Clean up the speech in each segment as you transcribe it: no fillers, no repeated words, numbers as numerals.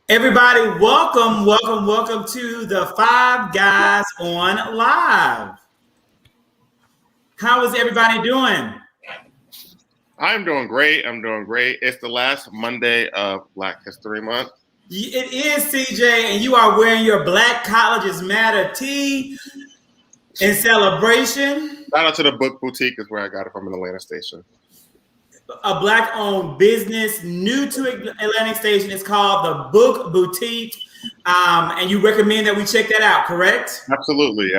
Everybody, welcome to the Five Guys on Live. How is everybody doing? I'm doing great. It's the last Monday of Black History Month. It is, CJ, and you are wearing your Black Colleges Matter tee in celebration. Shout out to the Book Boutique is where I got it from in Atlanta Station. A Black-owned business new to Atlantic Station. It's called the Book Boutique, and you recommend that we check that out, correct? Absolutely.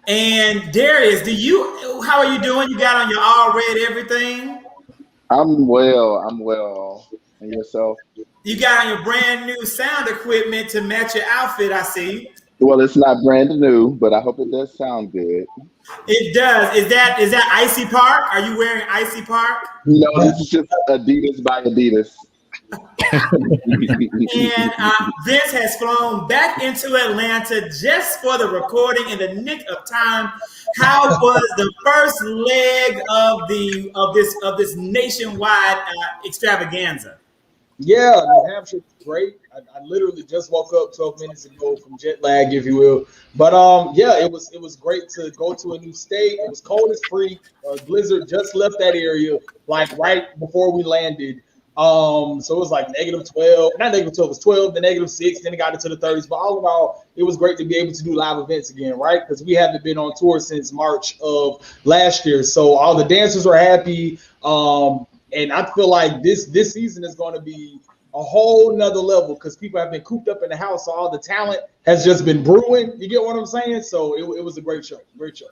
And Darius, how are you doing? You got on your all red everything? I'm well. And yourself? You got on your brand new sound equipment to match your outfit, I see. Well, it's not brand new, but I hope it does sound good. It does. Is that Icy Park? Are you wearing Icy Park? No, this is just Adidas by Adidas. And Vince has flown back into Atlanta just for the recording in the nick of time. How was the first leg of this nationwide extravaganza? Yeah, New Hampshire was great. I literally just woke up 12 minutes ago from jet lag, if you will. But yeah, it was great to go to a new state. It was cold as freak. Blizzard just left that area like right before we landed. So it was like -12, not -12, it was 12, then -6, then it got into the 30s. But all in all, it was great to be able to do live events again, right? Because we haven't been on tour since March of last year. So all the dancers were happy. And I feel like this season is going to be a whole nother level because people have been cooped up in the house. So all the talent has just been brewing. You get what I'm saying? So it was a great show. Great show.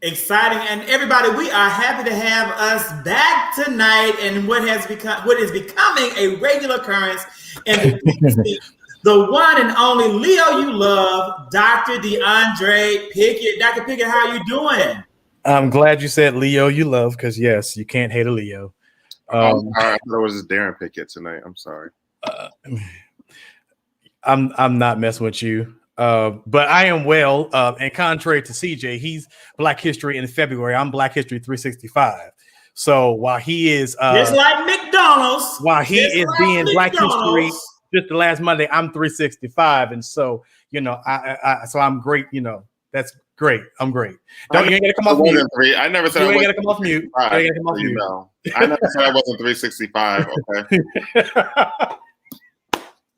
Exciting. And everybody, we are happy to have us back tonight and what is becoming a regular occurrence in the one and only Leo you love, Dr. DeAndre Pickett. Dr. Pickett, how are you doing? I'm glad you said Leo you love because, yes, you can't hate a Leo. I thought it was just Darren Pickett tonight. I'm sorry. I'm not messing with you. But I am well. And contrary to CJ, he's Black History in February. I'm Black History 365. So while he is just like McDonald's, while he is being Black History just the last Monday, I'm 365. And so, so I'm great. That's great. I'm great. You ain't gotta come off mute. I never said you ain't gotta come off mute. I never said I wasn't 365. Okay.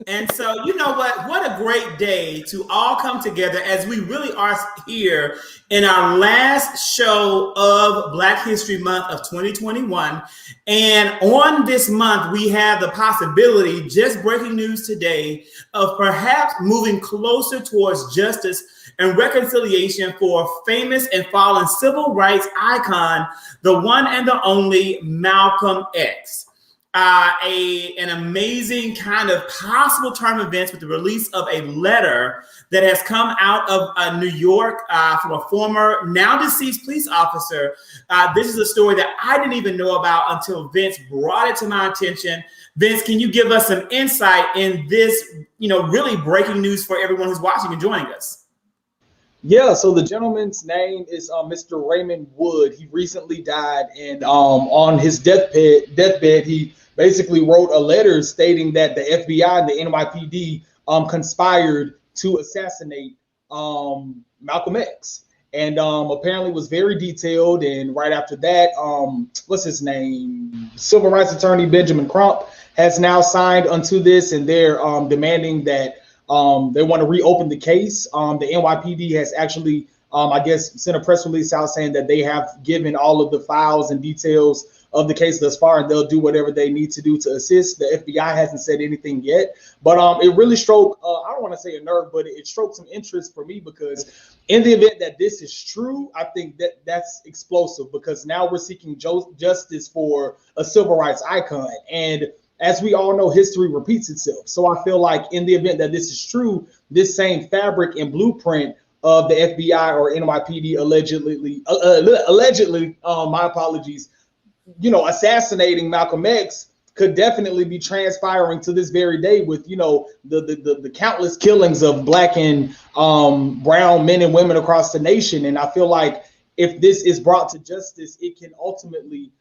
And so, you know what a great day to all come together as we really are here in our last show of Black History Month of 2021. And on this month, we have the possibility, just breaking news today, of perhaps moving closer towards justice and reconciliation for famous and fallen civil rights icon, the one and the only Malcolm X. An amazing kind of possible turn of events with the release of a letter that has come out of New York from a former, now deceased police officer. This is a story that I didn't even know about until Vince brought it to my attention. Vince, can you give us some insight in this, really breaking news for everyone who's watching and joining us? Yeah, so the gentleman's name is Mr. Raymond Wood. He recently died, and on his deathbed, he basically wrote a letter stating that the FBI and the NYPD conspired to assassinate Malcolm X, and apparently was very detailed. And right after that, what's his name? Civil rights attorney Benjamin Crump has now signed onto this, and they're demanding that they want to reopen the case. The NYPD has actually, I guess, sent a press release out saying that they have given all of the files and details of the case thus far, and they'll do whatever they need to do to assist. The FBI hasn't said anything yet, but it really stroked, I don't want to say a nerve, but it stroked some interest for me, because in the event that this is true, I think that's explosive, because now we're seeking justice for a civil rights icon. And as we all know, history repeats itself. So I feel like in the event that this is true, this same fabric and blueprint of the FBI or NYPD allegedly, my apologies, assassinating Malcolm X could definitely be transpiring to this very day with, the countless killings of Black and brown men and women across the nation. And I feel like if this is brought to justice, it can ultimately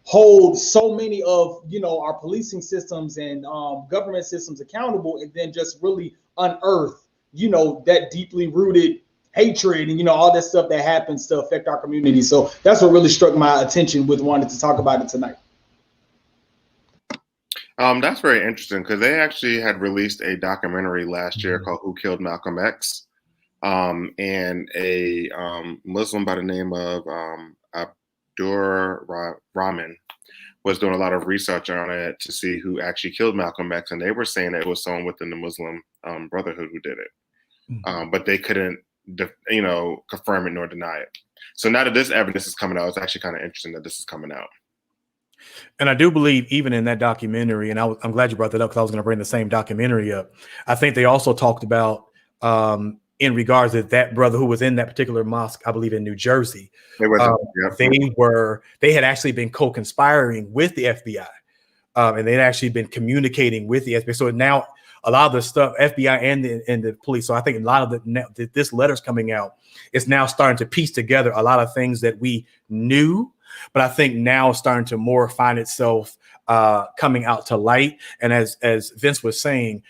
hold so many of our policing systems and government systems accountable, and then just really unearth that deeply rooted hatred and all that stuff that happens to affect our community. So that's what really struck my attention with wanting to talk about it tonight. That's very interesting because they actually had released a documentary last year called "Who Killed Malcolm X," and a Muslim by the name of Abdur Rahman was doing a lot of research on it to see who actually killed Malcolm X, and they were saying that it was someone within the Muslim Brotherhood who did it, but they couldn't, confirm it nor deny it. So now that this evidence is coming out, it's actually kind of interesting that this is coming out. And I do believe even in that documentary, and I'm glad you brought that up because I was going to bring the same documentary up. I think they also talked about in regards to that brother who was in that particular mosque, I believe in New Jersey. They had actually been co-conspiring with the FBI, and they'd actually been communicating with the FBI. So now a lot of the stuff, FBI and the police. So I think a lot of this letter's coming out. It's now starting to piece together a lot of things that we knew, but I think now it's starting to more find itself coming out to light. And as Vince was saying,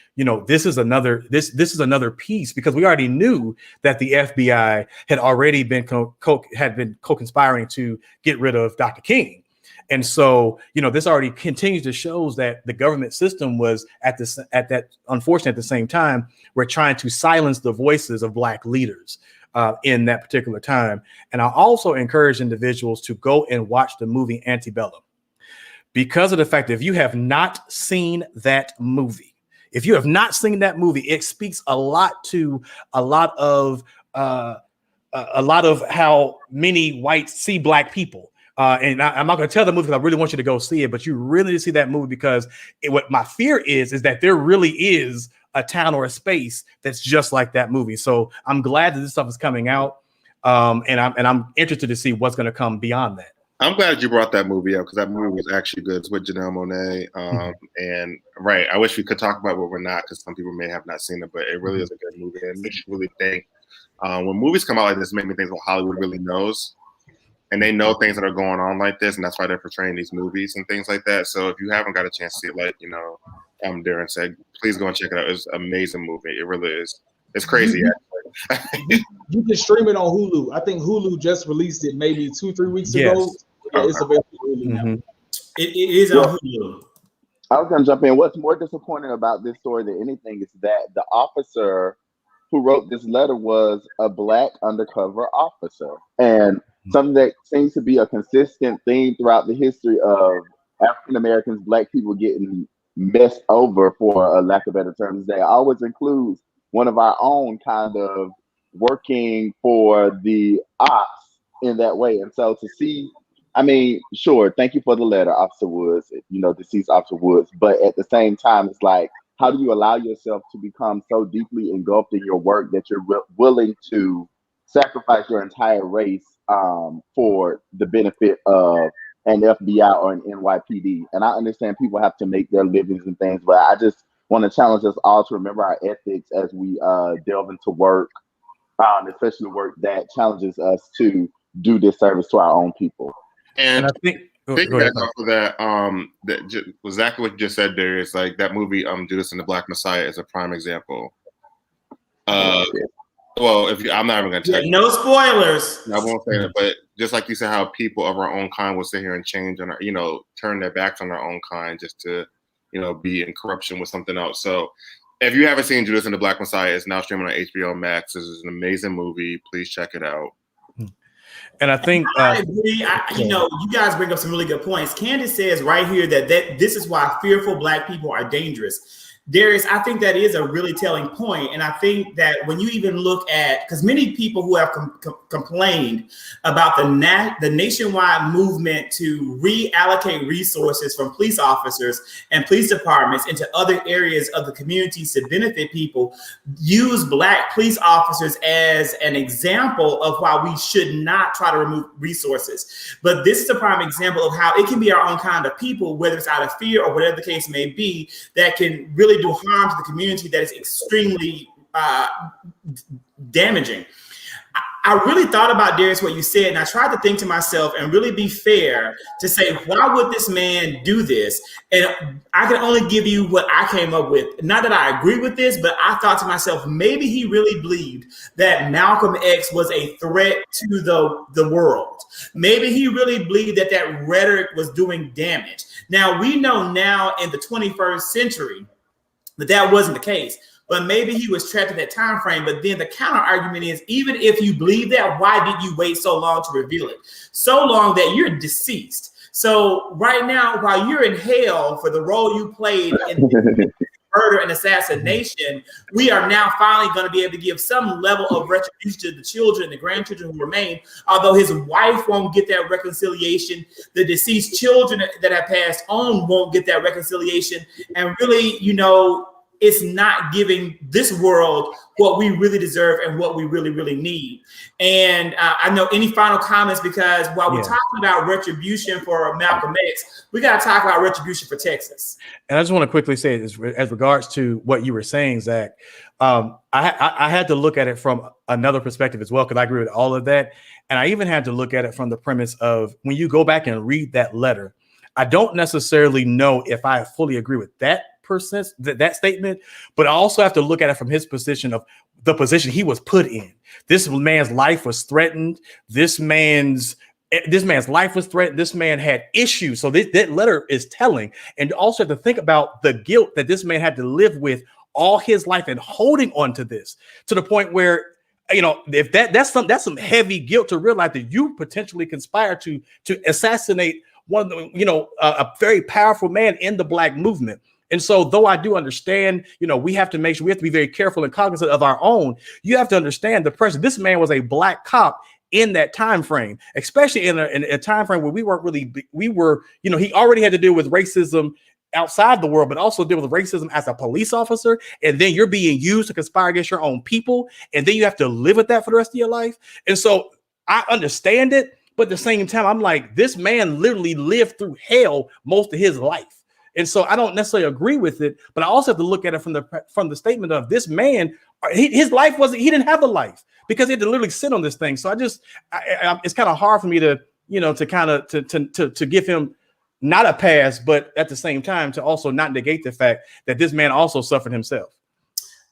this is another piece, because we already knew that the FBI had already been co-conspiring to get rid of Dr. King. And so, this already continues to show that the government system was unfortunately at the same time, we're trying to silence the voices of Black leaders in that particular time. And I also encourage individuals to go and watch the movie Antebellum, because of the fact that if you have not seen that movie, it speaks a lot to a lot of how many whites see Black people. And I'm not going to tell the movie because I really want you to go see it, but you really need to see that movie, because what my fear is that there really is a town or a space that's just like that movie. So I'm glad that this stuff is coming out, and I'm interested to see what's going to come beyond that. I'm glad you brought that movie up because that movie was actually good. It's with Janelle Monáe, and right. I wish we could talk about what we're not, because some people may have not seen it, but it really is a good movie, and makes you really think. When movies come out like this, make me think what Hollywood really knows. And they know things that are going on like this, and that's why they're portraying these movies and things like that. So if you haven't got a chance to see it, like Darren said, please go and check it out. It's an amazing movie. It really is. It's crazy. You can stream it on Hulu. I think Hulu just released it maybe 2-3 weeks ago. Yeah, it's available on Hulu now. It is on Hulu. I was going to jump in. What's more disappointing about this story than anything is that the officer who wrote this letter was a Black undercover officer. And something that seems to be a consistent theme throughout the history of African Americans, Black people getting messed over, for a lack of better terms, they always includes one of our own kind of working for the ops in that way. And so to see, sure, thank you for the letter, Officer Woods, deceased Officer Woods. But at the same time, it's like, how do you allow yourself to become so deeply engulfed in your work that you're willing to sacrifice your entire race for the benefit of an FBI or an NYPD? And I understand people have to make their livings and things, but I just want to challenge us all to remember our ethics as we delve into work, especially work that challenges us to do this service to our own people. And I think back off of that, exactly what you just said there is like that movie, Judas and the Black Messiah, is a prime example. Well, I'm not even going to tell you. No spoilers. I won't say that, but just like you said, how people of our own kind will sit here and change and turn their backs on our own kind just to, be in corruption with something else. So, if you haven't seen Judas and the Black Messiah, it's now streaming on HBO Max. This is an amazing movie. Please check it out. And I think I agree. You guys bring up some really good points. Candace says right here that this is why fearful Black people are dangerous. Darius, I think that is a really telling point. And I think that when you even look at, because many people who have complained about the nationwide movement to reallocate resources from police officers and police departments into other areas of the communities to benefit people, use Black police officers as an example of why we should not try to remove resources. But this is a prime example of how it can be our own kind of people, whether it's out of fear or whatever the case may be, that can really do harm to the community that is extremely damaging. I really thought about, Darius, what you said, and I tried to think to myself and really be fair to say, why would this man do this? And I can only give you what I came up with. Not that I agree with this, but I thought to myself, maybe he really believed that Malcolm X was a threat to the world. Maybe he really believed that that rhetoric was doing damage. Now, we know now in the 21st century that wasn't the case. But maybe he was trapped in that time frame. But then the counter argument is, even if you believe that, why did you wait so long to reveal it? So long that you're deceased. So right now, while you're in hell for the role you played in murder and assassination, we are now finally going to be able to give some level of retribution to the children, the grandchildren who remain. Although his wife won't get that reconciliation, the deceased children that have passed on won't get that reconciliation. And really, you know, it's not giving this world what we really deserve and what we really, really need. And I know any final comments, because while we're talking about retribution for Malcolm X, we got to talk about retribution for Texas. And I just want to quickly say, as regards to what you were saying, Zach, I had to look at it from another perspective as well, because I agree with all of that. And I even had to look at it from the premise of, when you go back and read that letter, I don't necessarily know if I fully agree with that statement, but I also have to look at it from his position of the position he was put in. This man's life was threatened. This man's life was threatened. This man had issues. So that letter is telling. And also have to think about the guilt that this man had to live with all his life and holding on to this, to the point where, you know, if that's some heavy guilt to realize that you potentially conspired to assassinate one of the, you know, a very powerful man in the Black movement. And so, though I do understand, you know, we have to make sure, we have to be very careful and cognizant of our own. You have to understand the pressure. This man was a Black cop in that time frame, especially in a time frame where we were, you know, he already had to deal with racism outside the world, but also deal with racism as a police officer. And then you're being used to conspire against your own people. And then you have to live with that for the rest of your life. And so I understand it. But at the same time, I'm like, this man literally lived through hell most of his life. And so I don't necessarily agree with it, but I also have to look at it from the statement of this man. His life he didn't have a life, because he had to literally sit on this thing. So it's kind of hard for me to, you know, to give him not a pass, but at the same time to also not negate the fact that this man also suffered himself.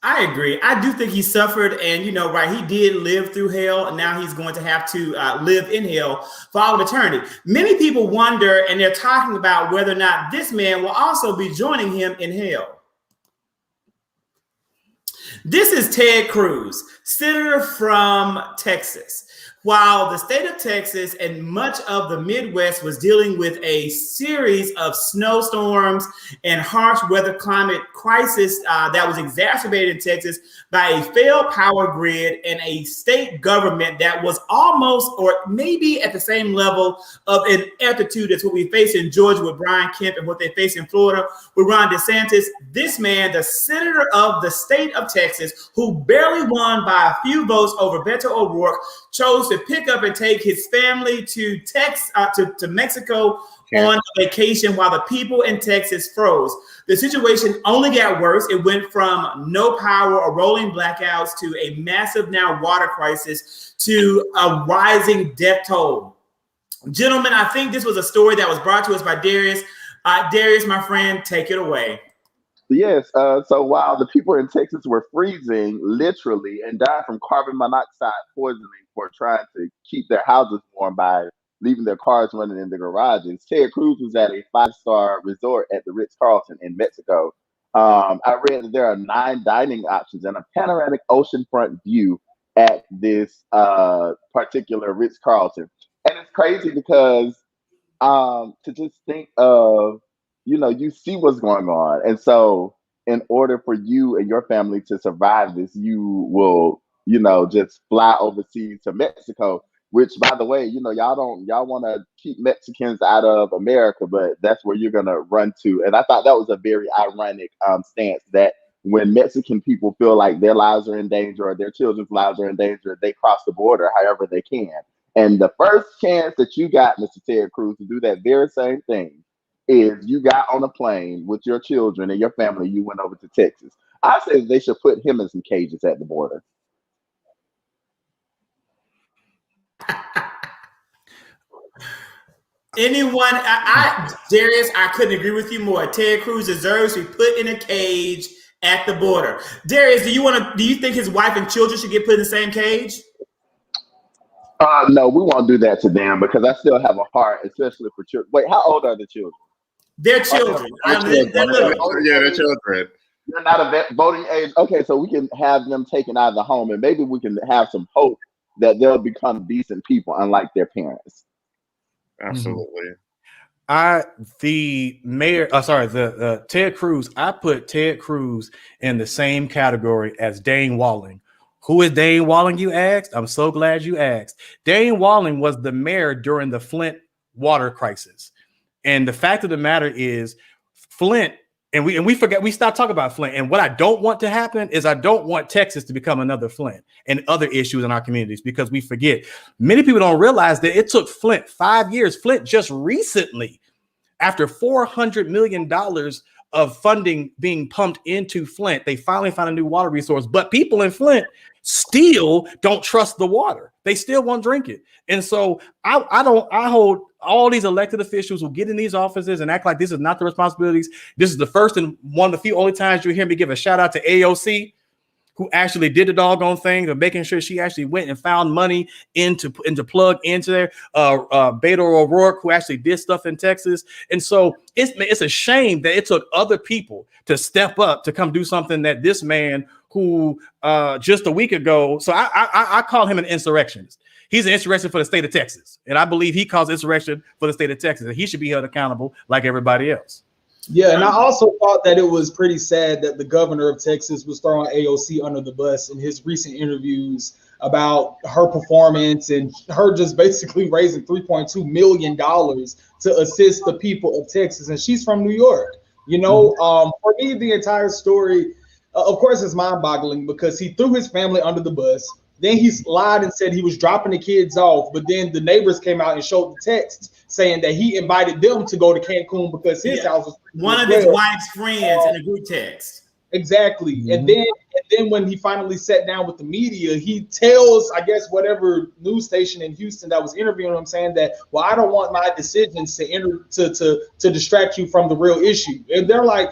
I agree. I do think he suffered, and you know, right, he did live through hell, and now he's going to have to live in hell for all of eternity. Many people wonder, and they're talking about whether or not this man will also be joining him in hell. This is Ted Cruz, senator from Texas. While the state of Texas and much of the Midwest was dealing with a series of snowstorms and harsh weather climate crisis that was exacerbated in Texas by a failed power grid and a state government that was almost, or maybe at the same level of ineptitude as what we face in Georgia with Brian Kemp and what they face in Florida with Ron DeSantis, this man, the senator of the state of Texas, who barely won by a few votes over Beto O'Rourke, chose to pick up and take his family to Mexico on vacation while the people in Texas froze. The situation only got worse. It went from no power or rolling blackouts to a massive now water crisis to a rising death toll. Gentlemen, I think this was a story that was brought to us by Darius. Darius, my friend, take it away. Yes. So while the people in Texas were freezing literally and died from carbon monoxide poisoning for trying to keep their houses warm by leaving their cars running in the garages, Ted Cruz was at a 5-star resort at the Ritz-Carlton in Mexico. I read that there are 9 dining options and a panoramic oceanfront view at this particular Ritz-Carlton. And it's crazy because to just think of, you know, you see what's going on. And so in order for you and your family to survive this, you will, you know, just fly overseas to Mexico, which, by the way, you know, y'all want to keep Mexicans out of America, but that's where you're going to run to. And I thought that was a very ironic stance, that when Mexican people feel like their lives are in danger or their children's lives are in danger, they cross the border however they can. And the first chance that you got, Mr. Ted Cruz, to do that very same thing is you got on a plane with your children and your family, you went over to Texas. I say they should put him in some cages at the border. Anyone, Darius, I couldn't agree with you more. Ted Cruz deserves to be put in a cage at the border. Darius, do you think his wife and children should get put in the same cage? No, we won't do that to them because I still have a heart, especially for children. Wait, how old are the children? They're children. They're children. They're not a voting age. Okay, so we can have them taken out of the home, and maybe we can have some hope that they'll become decent people, unlike their parents. Absolutely. The Ted Cruz, I put Ted Cruz in the same category as Dane Walling. Who is Dane Walling, you asked? I'm so glad you asked. Dane Walling was the mayor during the Flint water crisis. And the fact of the matter is Flint, and we forget, we stopped talking about Flint. And what I don't want to happen is I don't want Texas to become another Flint and other issues in our communities, because we forget. Many people don't realize that it took Flint 5 years. Flint just recently, after $400 million of funding being pumped into Flint, they finally found a new water resource. But people in Flint still don't trust the water. They still won't drink it. And so I hold all these elected officials who get in these offices and act like this is not their responsibilities. This is the first and one of the few only times you hear me give a shout out to AOC, who actually did the doggone thing of making sure she actually went and found money into plug into there. Beto O'Rourke, who actually did stuff in Texas. And so it's a shame that it took other people to step up to come do something that this man, who just a week ago, so I call him an insurrectionist. He's an insurrection for the state of Texas. And I believe he caused insurrection for the state of Texas. And he should be held accountable like everybody else. Yeah, and I also thought that it was pretty sad that the governor of Texas was throwing AOC under the bus in his recent interviews about her performance and her just basically raising $3.2 million to assist the people of Texas. And she's from New York. You know, for me, the entire story, of course, is mind-boggling because he threw his family under the bus. Then he lied and said he was dropping the kids off. But then the neighbors came out and showed the text saying that he invited them to go to Cancun because his house was one of his wife's friends in a group text. Exactly. And then when he finally sat down with the media, he tells, I guess, whatever news station in Houston that was interviewing him, saying that, well, I don't want my decisions to distract you from the real issue. And they're like,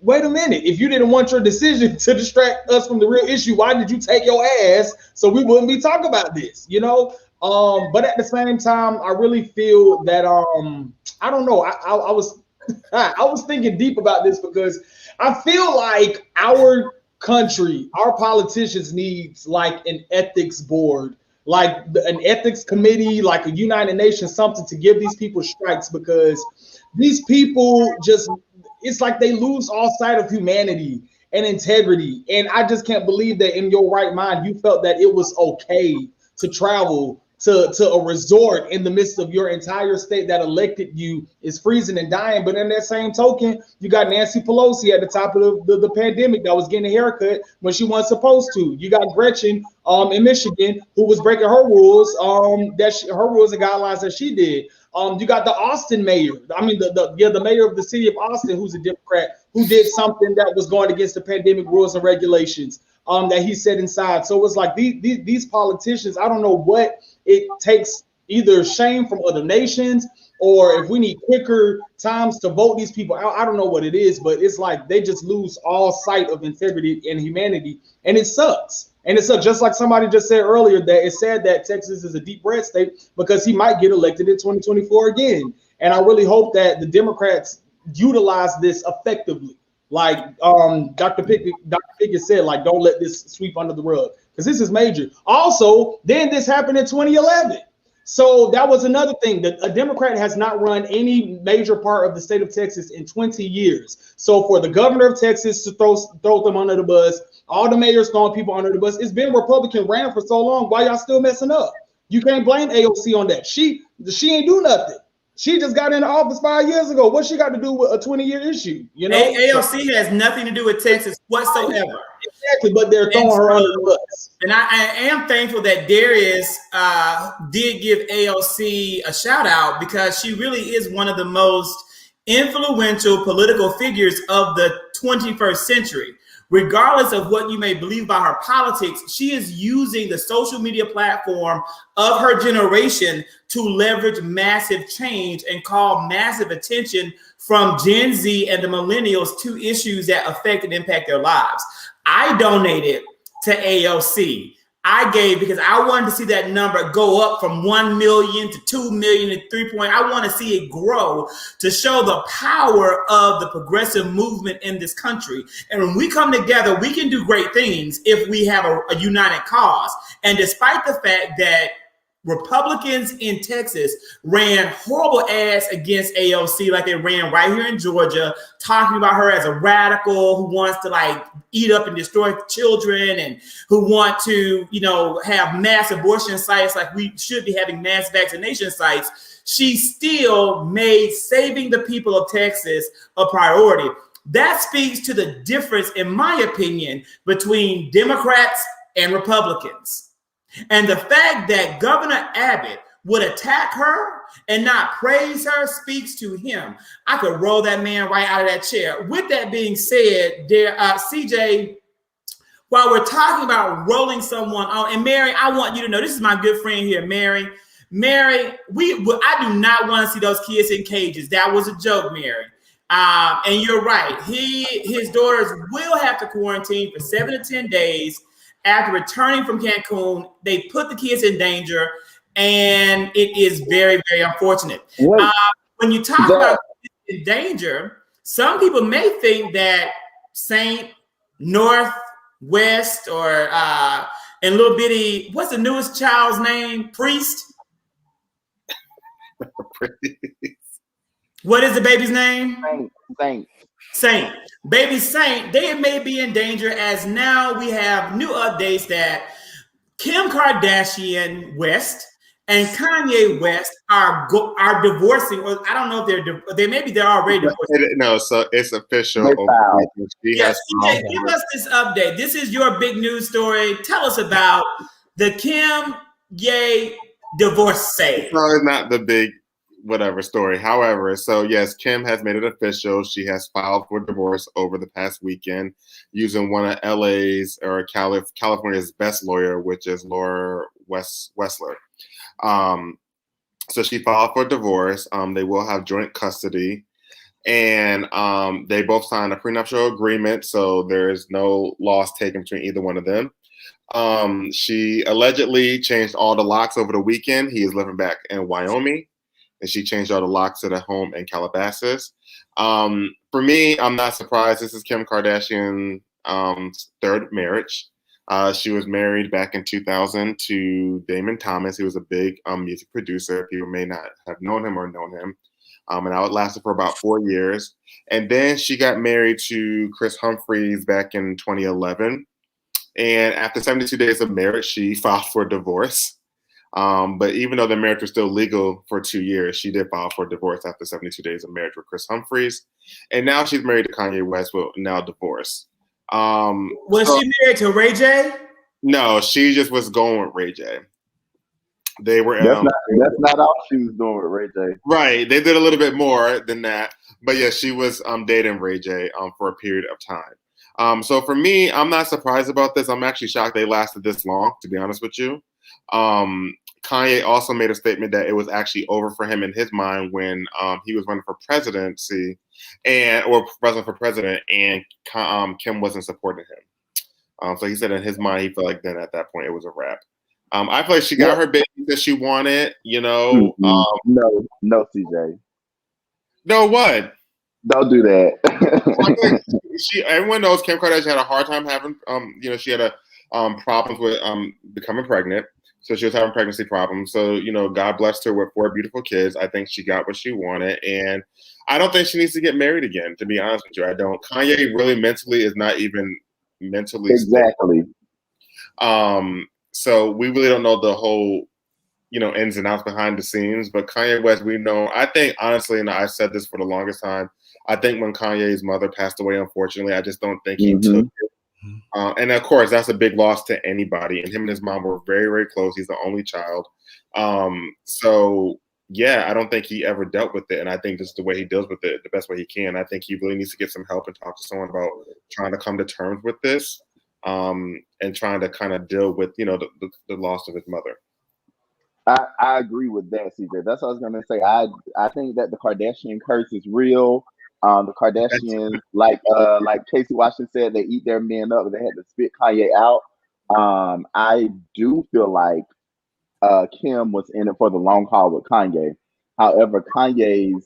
wait a minute, if you didn't want your decision to distract us from the real issue, why did you take your ass so we wouldn't be talking about this, you know? But at the same time, I really feel that I don't know. I was thinking deep about this because I feel like our country, our politicians needs like an ethics board, like an ethics committee, like a United Nations, something to give these people strikes, because these people just, it's like they lose all sight of humanity and integrity. And I just can't believe that in your right mind, you felt that it was okay to travel to a resort in the midst of your entire state that elected you is freezing and dying. But in that same token, you got Nancy Pelosi at the top of the pandemic that was getting a haircut when she wasn't supposed to. You got Gretchen in Michigan, who was breaking her rules, her rules and guidelines that she did. You got the Austin mayor. I mean, the mayor of the city of Austin, who's a Democrat, who did something that was going against the pandemic rules and regulations that he set inside. So it's like these politicians, I don't know what it takes, either shame from other nations, or if we need quicker times to vote these people out. I don't know what it is, but it's like they just lose all sight of integrity and humanity, and it sucks. And it's just like somebody just said earlier, that it's sad that Texas is a deep red state because he might get elected in 2024 again. And I really hope that the Democrats utilize this effectively. Like Dr. Pickett said, like, don't let this sweep under the rug, because this is major. Also, then this happened in 2011. So that was another thing, that a Democrat has not run any major part of the state of Texas in 20 years. So for the governor of Texas to throw them under the bus, all the mayors throwing people under the bus, it's been Republican ran for so long. Why y'all still messing up? You can't blame AOC on that. She ain't do nothing. She just got into office 5 years ago. What she got to do with a 20-year issue? You know, AOC has nothing to do with Texas whatsoever. Exactly, but they're throwing her under the bus. And I am thankful that Darius did give AOC a shout out, because she really is one of the most influential political figures of the 21st century. regardless of what you may believe about her politics, she is using the social media platform of her generation to leverage massive change and call massive attention from Gen Z and the millennials to issues that affect and impact their lives. I donated to AOC. I gave because I wanted to see that number go up from 1 million to 2 million to 3 point. I want to see it grow to show the power of the progressive movement in this country. And when we come together, we can do great things if we have a united cause. And despite the fact that Republicans in Texas ran horrible ads against AOC, like they ran right here in Georgia, talking about her as a radical who wants to like eat up and destroy children and who want to, you know, have mass abortion sites like we should be having mass vaccination sites. She still made saving the people of Texas a priority. That speaks to the difference, in my opinion, between Democrats and Republicans. And the fact that Governor Abbott would attack her and not praise her speaks to him. I could roll that man right out of that chair. With that being said, CJ, while we're talking about rolling someone on, and Mary, I want you to know, this is my good friend here, Mary. Mary, I do not want to see those kids in cages. That was a joke, Mary. And you're right. His daughters will have to quarantine for 7 to 10 days. After returning from Cancun, they put the kids in danger, and it is very, very unfortunate. When you talk about kids in danger, some people may think that Saint, North, West, or and little bitty, what's the newest child's name? Priest? What is the baby's name? Saint. Baby Saint, they may be in danger as now we have new updates that Kim Kardashian West and Kanye West are divorcing, or I don't know if they're already divorced. No, so it's official. Yes, CJ, give us this update. This is your big news story. Tell us about the Kim Ye divorce sale. No, it's not the big whatever story. However, so yes, Kim has made it official. She has filed for divorce over the past weekend using one of LA's or California's best lawyer, which is Laura Wessler. So she filed for divorce. They will have joint custody, and they both signed a prenuptial agreement, so there is no loss taken between either one of them. She allegedly changed all the locks over the weekend. He is living back in Wyoming, and she changed all the locks to the home in Calabasas. For me, I'm not surprised. This is Kim Kardashian's third marriage. She was married back in 2000 to Damon Thomas. He was a big music producer. People may not have known him or known him. And that lasted for about 4 years. And then she got married to Chris Humphries back in 2011. And after 72 days of marriage, she filed for divorce. But even though the marriage was still legal for 2 years, she did file for divorce after 72 days of marriage with Chris Humphries. And now she's married to Kanye West, but now divorced. Was she married to Ray J? No, she just was going with Ray J. They were. That's not all she was doing with Ray J. Right. They did a little bit more than that. But yeah, she was dating Ray J for a period of time. So for me, I'm not surprised about this. I'm actually shocked they lasted this long, to be honest with you. Kanye also made a statement that it was actually over for him in his mind when he was running for presidency or running for president, and Kim wasn't supporting him. So he said in his mind, he felt like then at that point it was a wrap. I feel like she got her baby that she wanted, you know. No, CJ. No, what? Don't do that. Everyone knows Kim Kardashian had a hard time having, she had problems with becoming pregnant. So she was having pregnancy problems. So, God blessed her with 4 beautiful kids. I think she got what she wanted. And I don't think she needs to get married again, to be honest with you. I don't. Kanye really mentally is not even mentally exactly. So we really don't know the whole, ins and outs behind the scenes. But Kanye West, we know, I think, honestly, and I've said this for the longest time, I think when Kanye's mother passed away, unfortunately, I just don't think he took it. And of course, that's a big loss to anybody. And him and his mom were very, very close. He's the only child. So yeah, I don't think he ever dealt with it. And I think this is the way he deals with it the best way he can. I think he really needs to get some help and talk to someone about trying to come to terms with this, and trying to kind of deal with, the loss of his mother. I agree with that, CJ. That's what I was going to say. I think that the Kardashian curse is real. The Kardashians, like Casey Washington said, they eat their men up. They had to spit Kanye out. I do feel like Kim was in it for the long haul with Kanye. However, Kanye's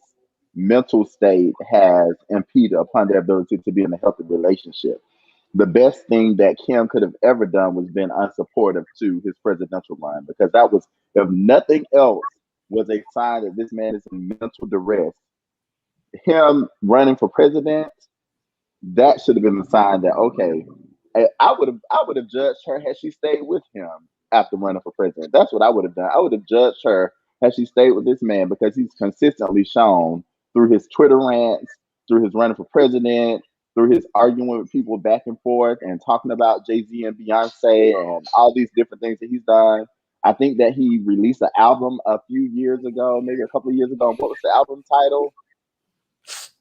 mental state has impeded upon their ability to be in a healthy relationship. The best thing that Kim could have ever done was been unsupportive to his presidential run, because that was, if nothing else, was a sign that this man is in mental duress. Him running for president, that should have been a sign that, okay, I would have judged her had she stayed with him after running for president. That's what I would have done. I would have judged her had she stayed with this man, because he's consistently shown through his Twitter rants, through his running for president, through his arguing with people back and forth and talking about Jay-Z and Beyonce and all these different things that he's done. I think that he released an album a few years ago, maybe a couple of years ago. What was the album title?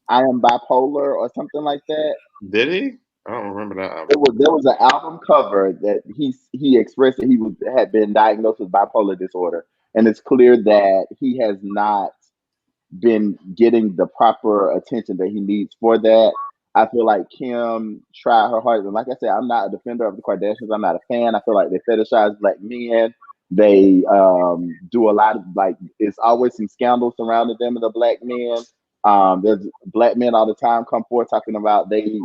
I Am Bipolar or something like that. Did he? I don't remember that album. There was an album cover that he expressed that he had been diagnosed with bipolar disorder, and it's clear that he has not been getting the proper attention that he needs for that. I feel like Kim tried her hardest, and like I said, I'm not a defender of the Kardashians. I'm not a fan. I feel like they fetishize black men. They do a lot of, like, it's always some scandals surrounding them and the black men. There's black men all the time come forward talking about they,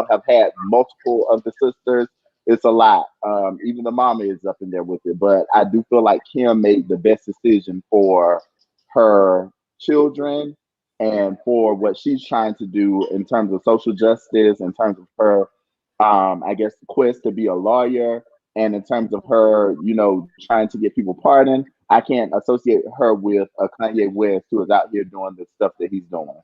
have had multiple of the sisters. It's a lot. Even the mama is up in there with it. But I do feel like Kim made the best decision for her children and for what she's trying to do in terms of social justice, in terms of her, quest to be a lawyer, and in terms of her, trying to get people pardoned. I can't associate her with a Kanye West who is out here doing the stuff that he's doing.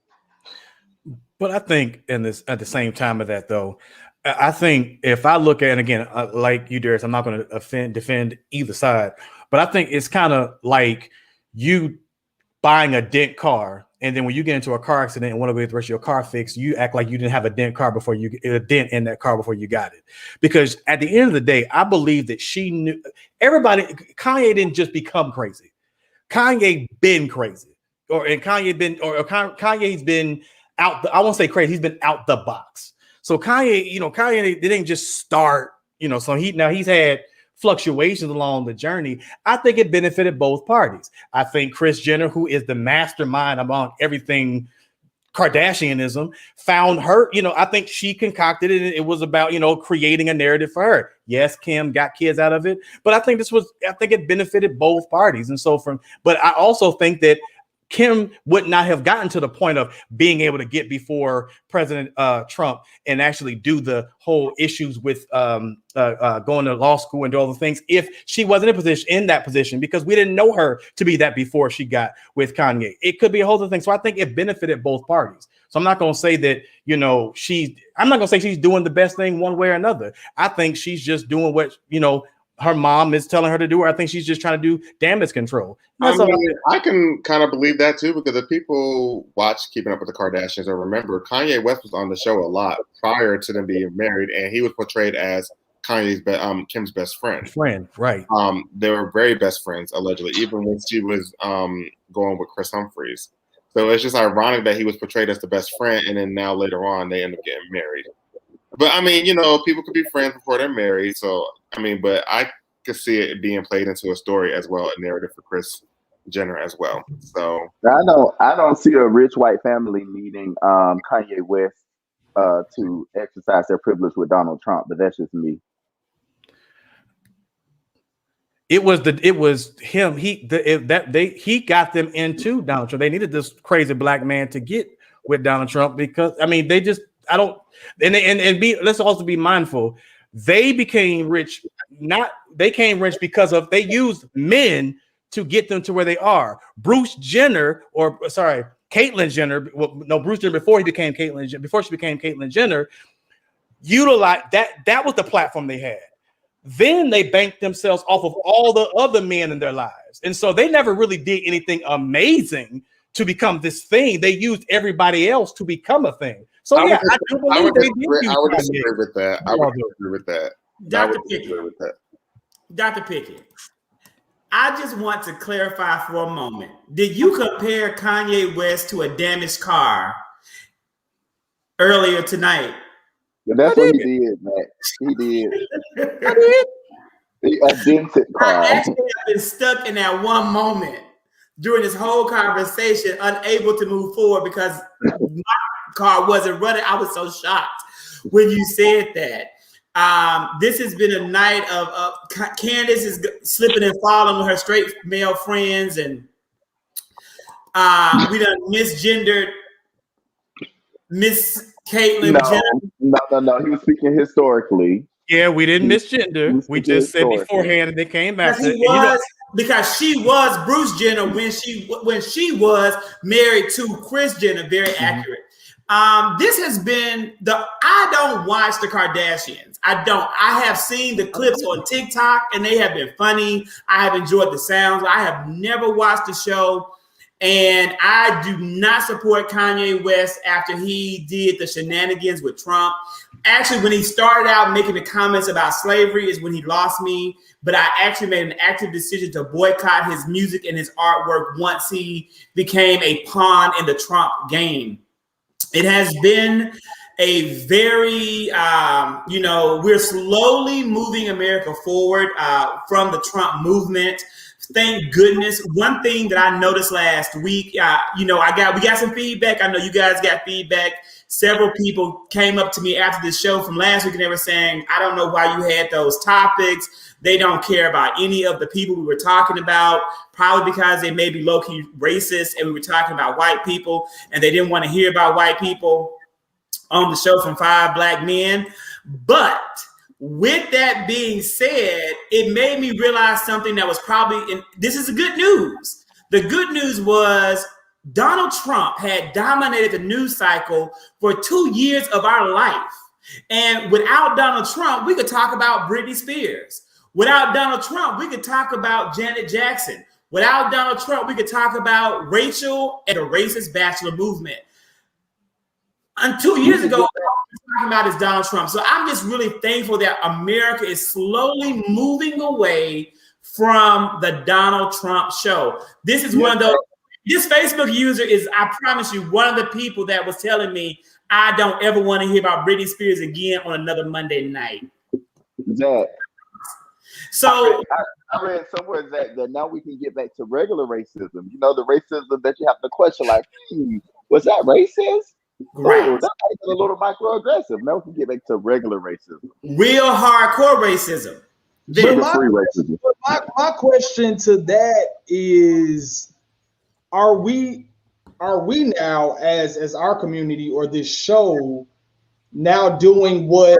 But I think at the same time of that, though, I think if I look at, and again, like you, Darius, I'm not going to defend either side, but I think it's kind of like you buying a dent car, and then when you get into a car accident and want to get the rest of your car fixed, you act like you didn't have a dent in that car before you got it. Because at the end of the day, I believe that she knew Kanye didn't just become crazy. Kanye been crazy, Kanye's been out. I won't say crazy. He's been out the box. So Kanye didn't just start. So he's had fluctuations along the journey. I think it benefited both parties. I think Kris Jenner, who is the mastermind among everything Kardashianism, found her, I think she concocted it, and it was about, creating a narrative for her. Yes, Kim got kids out of it, but I think it benefited both parties. And so but I also think that Kim would not have gotten to the point of being able to get before President Trump and actually do the whole issues with going to law school and do all the things if she wasn't in that position, because we didn't know her to be that before she got with Kanye. It could be a whole other thing. So I think it benefited both parties. So I'm not going to say that, I'm not going to say she's doing the best thing one way or another. I think she's just doing what, her mom is telling her to do. I think she's just trying to do damage control. I can kind of believe that too, because if people watch Keeping Up with the Kardashians or remember, Kanye West was on the show a lot prior to them being married, and he was portrayed as Kim's best friend. Right. They were very best friends, allegedly, even when she was going with Chris Humphries. So it's just ironic that he was portrayed as the best friend, and then now later on they end up getting married. But people could be friends before they're married. So but I could see it being played into a story as well, a narrative for Kris Jenner as well. So I don't see a rich white family needing Kanye West to exercise their privilege with Donald Trump, but that's just me. It was him. He got them into Donald Trump. They needed this crazy black man to get with Donald Trump, because let's also be mindful. They became rich. They came rich because they used men to get them to where they are. Bruce Jenner, Caitlyn Jenner. Well, no, Bruce Jenner before she became Caitlyn Jenner, utilized that. That was the platform they had. then they banked themselves off of all the other men in their lives. And so they never really did anything amazing to become this thing. They used everybody else to become a thing. So I do believe they did. I would disagree with that. I would disagree with that. Dr. Pickett, I just want to clarify for a moment. Did you compare Kanye West to a damaged car earlier tonight? Yeah, that's what he did, man. He did. A dented car. I actually have been stuck in that one moment during this whole conversation, unable to move forward because my car wasn't running. I was so shocked when you said that. This has been a night of Candace is slipping and falling with her straight male friends, and we done misgendered Miss Caitlyn Jenner. No. He was speaking historically. Yeah, we didn't misgender. We just said beforehand, and they came back. Because she was Bruce Jenner when she was married to Kris Jenner. Very accurate. This has been I don't watch the Kardashians. I don't. I have seen the clips on TikTok and they have been funny. I have enjoyed the sounds. I have never watched the show. And I do not support Kanye West after he did the shenanigans with Trump. Actually, when he started out making the comments about slavery is when he lost me. But I actually made an active decision to boycott his music and his artwork once he became a pawn in the Trump game. It has been a very, we're slowly moving America forward from the Trump movement. Thank goodness. One thing that I noticed last week, we got some feedback. I know you guys got feedback. Several people came up to me after the show from last week and they were saying, I don't know why you had those topics. They don't care about any of the people we were talking about, probably because they may be low-key racist and we were talking about white people and they didn't want to hear about white people on the show from 5 Black Men. But with that being said, it made me realize something that was this is the good news. The good news was Donald Trump had dominated the news cycle for 2 years of our life. And without Donald Trump, we could talk about Britney Spears. Without Donald Trump, we could talk about Janet Jackson. Without Donald Trump, we could talk about Rachel and the racist bachelor movement. And 2 years ago, all we're talking about is Donald Trump. So I'm just really thankful that America is slowly moving away from the Donald Trump show. This is one of those. This Facebook user is, I promise you, one of the people that was telling me I don't ever want to hear about Britney Spears again on another Monday night. Yeah. So I read somewhere that now we can get back to regular racism. You know, the racism that you have to question, like, was that racist? Right. Oh, that's a little microaggressive. Now we can get back to regular racism. Real hardcore racism. My question to that is, are we now as our community or this show now doing what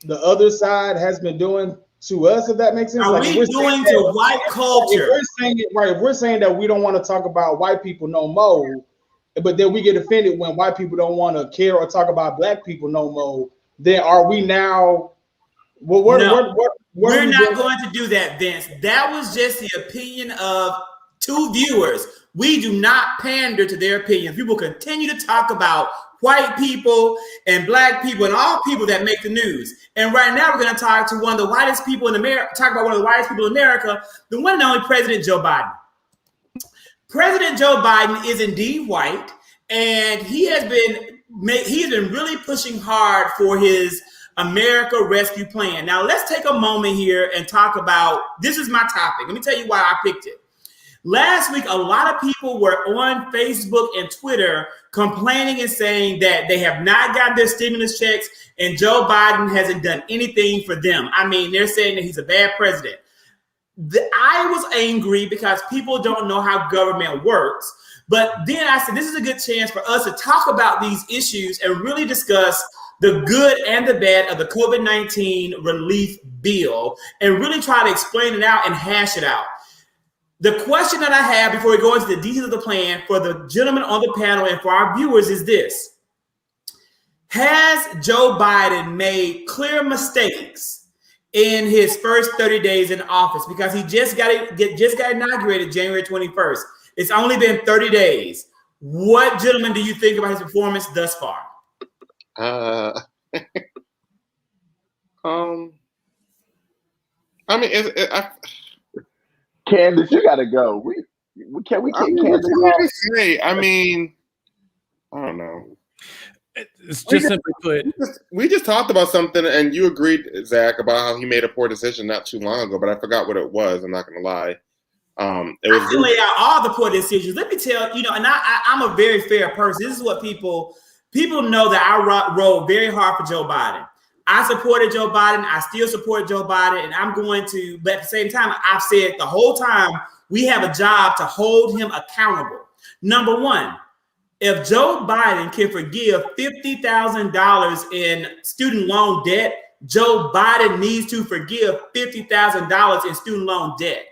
the other side has been doing to us, if that makes sense? Are we doing to white culture? If we're saying that we don't want to talk about white people no more, but then we get offended when white people don't want to care or talk about black people no more, then are we now? Well, we're not going to do that, Vince. That was just the opinion of 2 viewers. We do not pander to their opinions. We will continue to talk about white people and black people and all people that make the news. And right now we're going to talk to one of the whitest people in America, the one and only President Joe Biden. President Joe Biden is indeed white, and he has been really pushing hard for his America Rescue Plan. Now, let's take a moment here and talk about, this is my topic. Let me tell you why I picked it. Last week, a lot of people were on Facebook and Twitter complaining and saying that they have not gotten their stimulus checks and Joe Biden hasn't done anything for them. I mean, they're saying that he's a bad president. I was angry because people don't know how government works. But then I said, this is a good chance for us to talk about these issues and really discuss the good and the bad of the COVID-19 relief bill and really try to explain it out and hash it out. The question that I have before we go into the details of the plan for the gentleman on the panel and for our viewers is this. Has Joe Biden made clear mistakes in his first 30 days in office because he just got inaugurated January 21st. It's only been 30 days. What, gentlemen, do you think about his performance thus far? I mean, Candace, you gotta go. We can't Candace off? say. I mean, I don't know. It's just simply put. We just talked about something, and you agreed, Zach, about how he made a poor decision not too long ago, but I forgot what it was. I'm not going to lie. It was. I can lay out all the poor decisions. Let me tell you know, and I'm a very fair person. This is what people know that I rode very hard for Joe Biden. I supported Joe Biden. I still support Joe Biden, and I'm going to. But at the same time, I've said the whole time we have a job to hold him accountable. Number one. If Joe Biden can forgive $50,000 in student loan debt, Joe Biden needs to forgive $50,000 in student loan debt.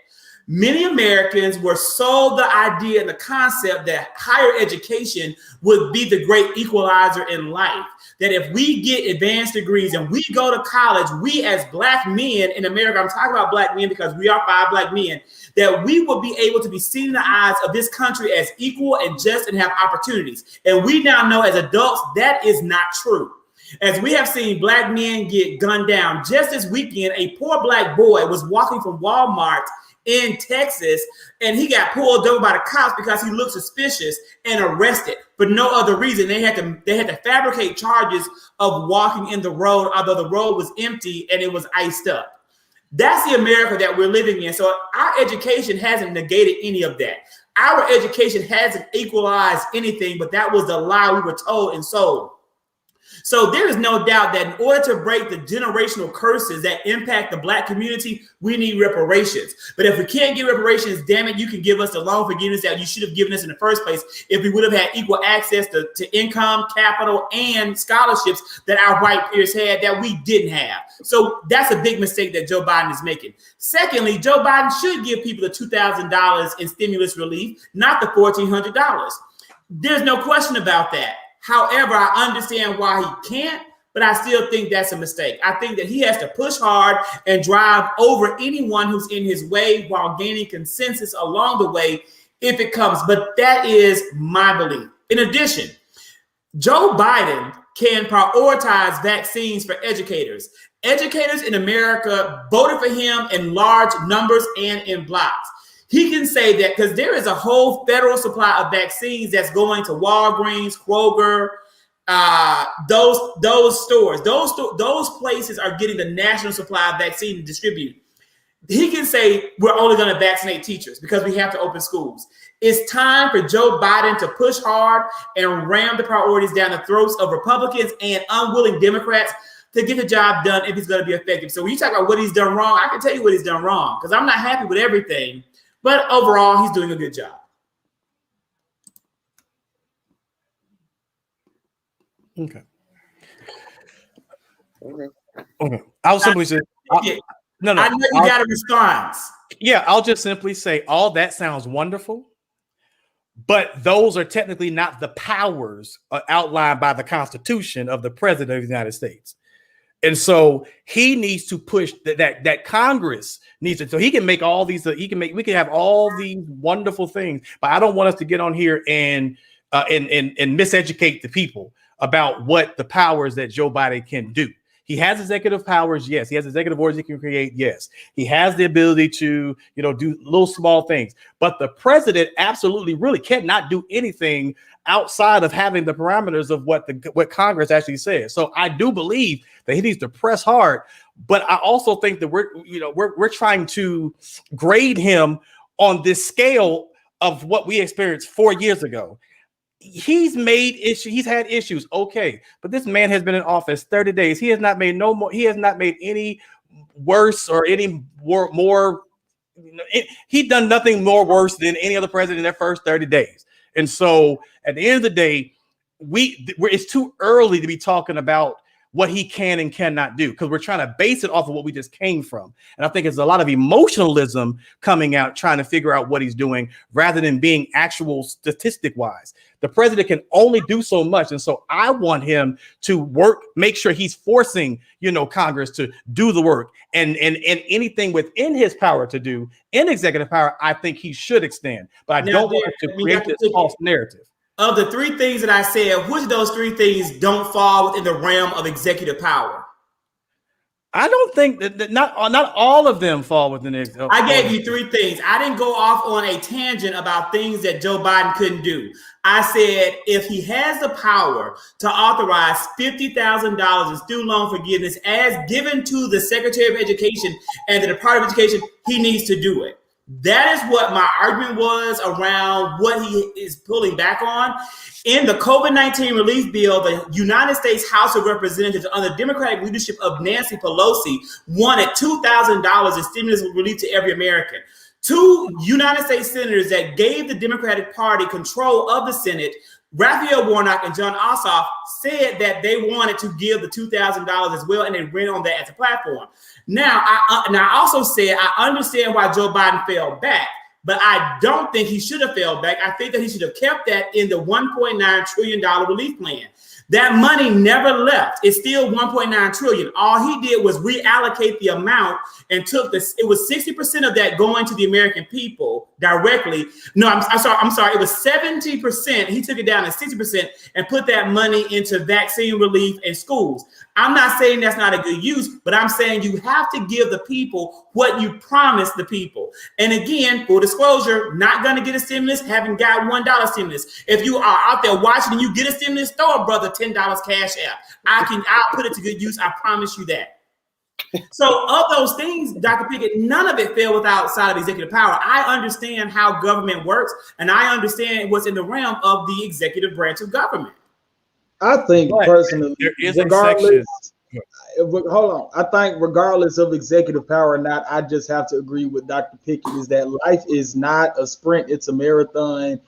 Many Americans were sold the idea and the concept that higher education would be the great equalizer in life. That if we get advanced degrees and we go to college, we as Black men in America, I'm talking about Black men because we are 5 Black men, that we will be able to be seen in the eyes of this country as equal and just and have opportunities. And we now know as adults that is not true. As we have seen Black men get gunned down, just this weekend, a poor Black boy was walking from Walmart in Texas, and he got pulled over by the cops because he looked suspicious and arrested for no other reason. They had to fabricate charges of walking in the road, although the road was empty and it was iced up. That's the America that we're living in. So our education hasn't negated any of that. Our education hasn't equalized anything, but that was the lie we were told and sold. So there is no doubt that in order to break the generational curses that impact the Black community, we need reparations. But if we can't get reparations, damn it, you can give us the loan forgiveness that you should have given us in the first place if we would have had equal access to income, capital, and scholarships that our white peers had that we didn't have. So that's a big mistake that Joe Biden is making. Secondly, Joe Biden should give people the $2,000 in stimulus relief, not the $1,400. There's no question about that. However, I understand why he can't, but I still think that's a mistake. I think that he has to push hard and drive over anyone who's in his way while gaining consensus along the way if it comes. But that is my belief. In addition, Joe Biden can prioritize vaccines for educators. Educators in America voted for him in large numbers and in blocks. He can say that because there is a whole federal supply of vaccines that's going to Walgreens, Kroger, those stores. Those places are getting the national supply of vaccine to distribute. He can say we're only going to vaccinate teachers because we have to open schools. It's time for Joe Biden to push hard and ram the priorities down the throats of Republicans and unwilling Democrats to get the job done if he's going to be effective. So when you talk about what he's done wrong, I can tell you what he's done wrong because I'm not happy with everything. But overall, he's doing a good job. Okay. I'll simply say, no. I know you got a response. Yeah, I'll just simply say all that sounds wonderful, but those are technically not the powers outlined by the Constitution of the President of the United States. And so he needs to push that Congress needs to, so he can make all these, we can have all these wonderful things, but I don't want us to get on here and miseducate the people about what the powers that Joe Biden can do. He has executive powers. Yes. He has executive orders he can create. Yes. He has the ability to, do little small things, but the president absolutely really cannot do anything outside of having the parameters of what Congress actually says. So I do believe that he needs to press hard, but I also think that we're trying to grade him on this scale of what we experienced 4 years ago. He's made issues. He's had issues. Okay. But this man has been in office 30 days. He has not made he has not made any worse or any more. He done nothing more worse than any other president in their first 30 days. And so at the end of the day, it's too early to be talking about what he can and cannot do, because we're trying to base it off of what we just came from. And I think it's a lot of emotionalism coming out, trying to figure out what he's doing rather than being actual statistic wise. The president can only do so much. And so I want him to make sure he's forcing, Congress to do the work, and anything within his power to do in executive power, I think he should extend. But I don't want to create this false narrative. Of the three things that I said, which of those three things don't fall within the realm of executive power? I don't think that not all of them fall within it. I gave you three things. I didn't go off on a tangent about things that Joe Biden couldn't do. I said if he has the power to authorize $50,000 in student loan forgiveness as given to the Secretary of Education and the Department of Education, he needs to do it. That is what my argument was around what he is pulling back on. In the COVID-19 relief bill, the United States House of Representatives under Democratic leadership of Nancy Pelosi wanted $2,000 in stimulus relief to every American. Two United States senators that gave the Democratic Party control of the Senate, Raphael Warnock and John Ossoff, said that they wanted to give the $2,000 as well, and they ran on that as a platform. Now, I also said I understand why Joe Biden fell back, but I don't think he should have fell back. I think that he should have kept that in the $1.9 trillion relief plan. That money never left. It's still $1.9 trillion. All he did was reallocate the amount and took this. It was 60% of that going to the American people directly. No, I'm sorry. It was 70%. He took it down to 60% and put that money into vaccine relief and schools. I'm not saying that's not a good use, but I'm saying you have to give the people what you promised the people. And again, full disclosure, not going to get a stimulus, haven't got $1 stimulus. If you are out there watching and you get a stimulus, throw a brother $10 cash app. I'll put it to good use. I promise you that. So of those things, Dr. Pickett, none of it fell outside of executive power. I understand how government works, and I understand what's in the realm of the executive branch of government. I think personally, there is regardless, hold on. I think regardless of executive power or not, I just have to agree with Dr. Pickett is that life is not a sprint, it's a marathon.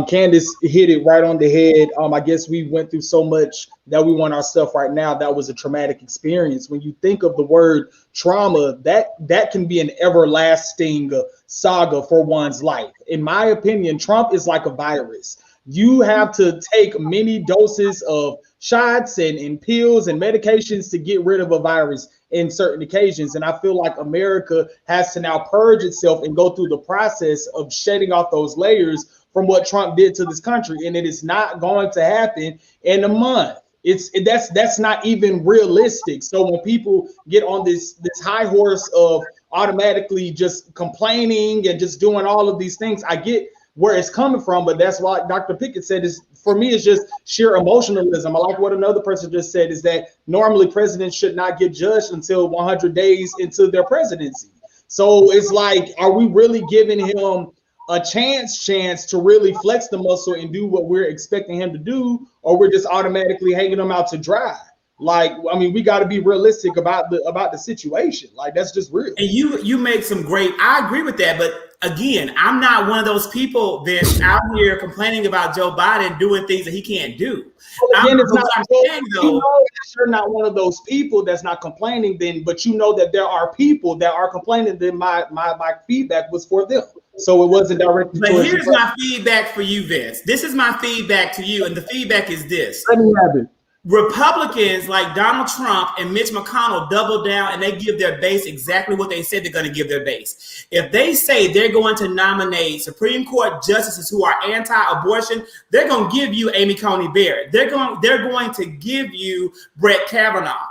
Candace hit it right on the head. I guess we went through so much that we want our stuff right now. That was a traumatic experience. When you think of the word trauma, that can be an everlasting saga for one's life. In my opinion, Trump is like a virus. You have to take many doses of shots and pills and medications to get rid of a virus in certain occasions. And I feel like America has to now purge itself and go through the process of shedding off those layers from what Trump did to this country. And it is not going to happen in a month. That's not even realistic. So when people get on this high horse of automatically just complaining and just doing all of these things, I get where it's coming from, but that's why Dr. Pickett said is, for me, it's just sheer emotionalism. I like what another person just said is that normally presidents should not get judged until 100 days into their presidency. So it's like, are we really giving him a chance to really flex the muscle and do what we're expecting him to do, or we're just automatically hanging him out to dry? Like, I mean, we got to be realistic about the situation. Like, that's just real. And you make some great, I agree with that, but again, I'm not one of those people that's out here complaining about Joe Biden doing things that he can't do. Again, it's not, you're not one of those people that's not complaining then, but you know that there are people that are complaining. Then my feedback was for them. So it wasn't directed. But here's my feedback for you, Vince. This is my feedback to you, and the feedback is this. Let me have it. Republicans like Donald Trump and Mitch McConnell double down and they give their base exactly what they said they're going to give their base. If they say they're going to nominate Supreme Court justices who are anti-abortion, they're going to give you Amy Coney Barrett. They're going to give you Brett Kavanaugh.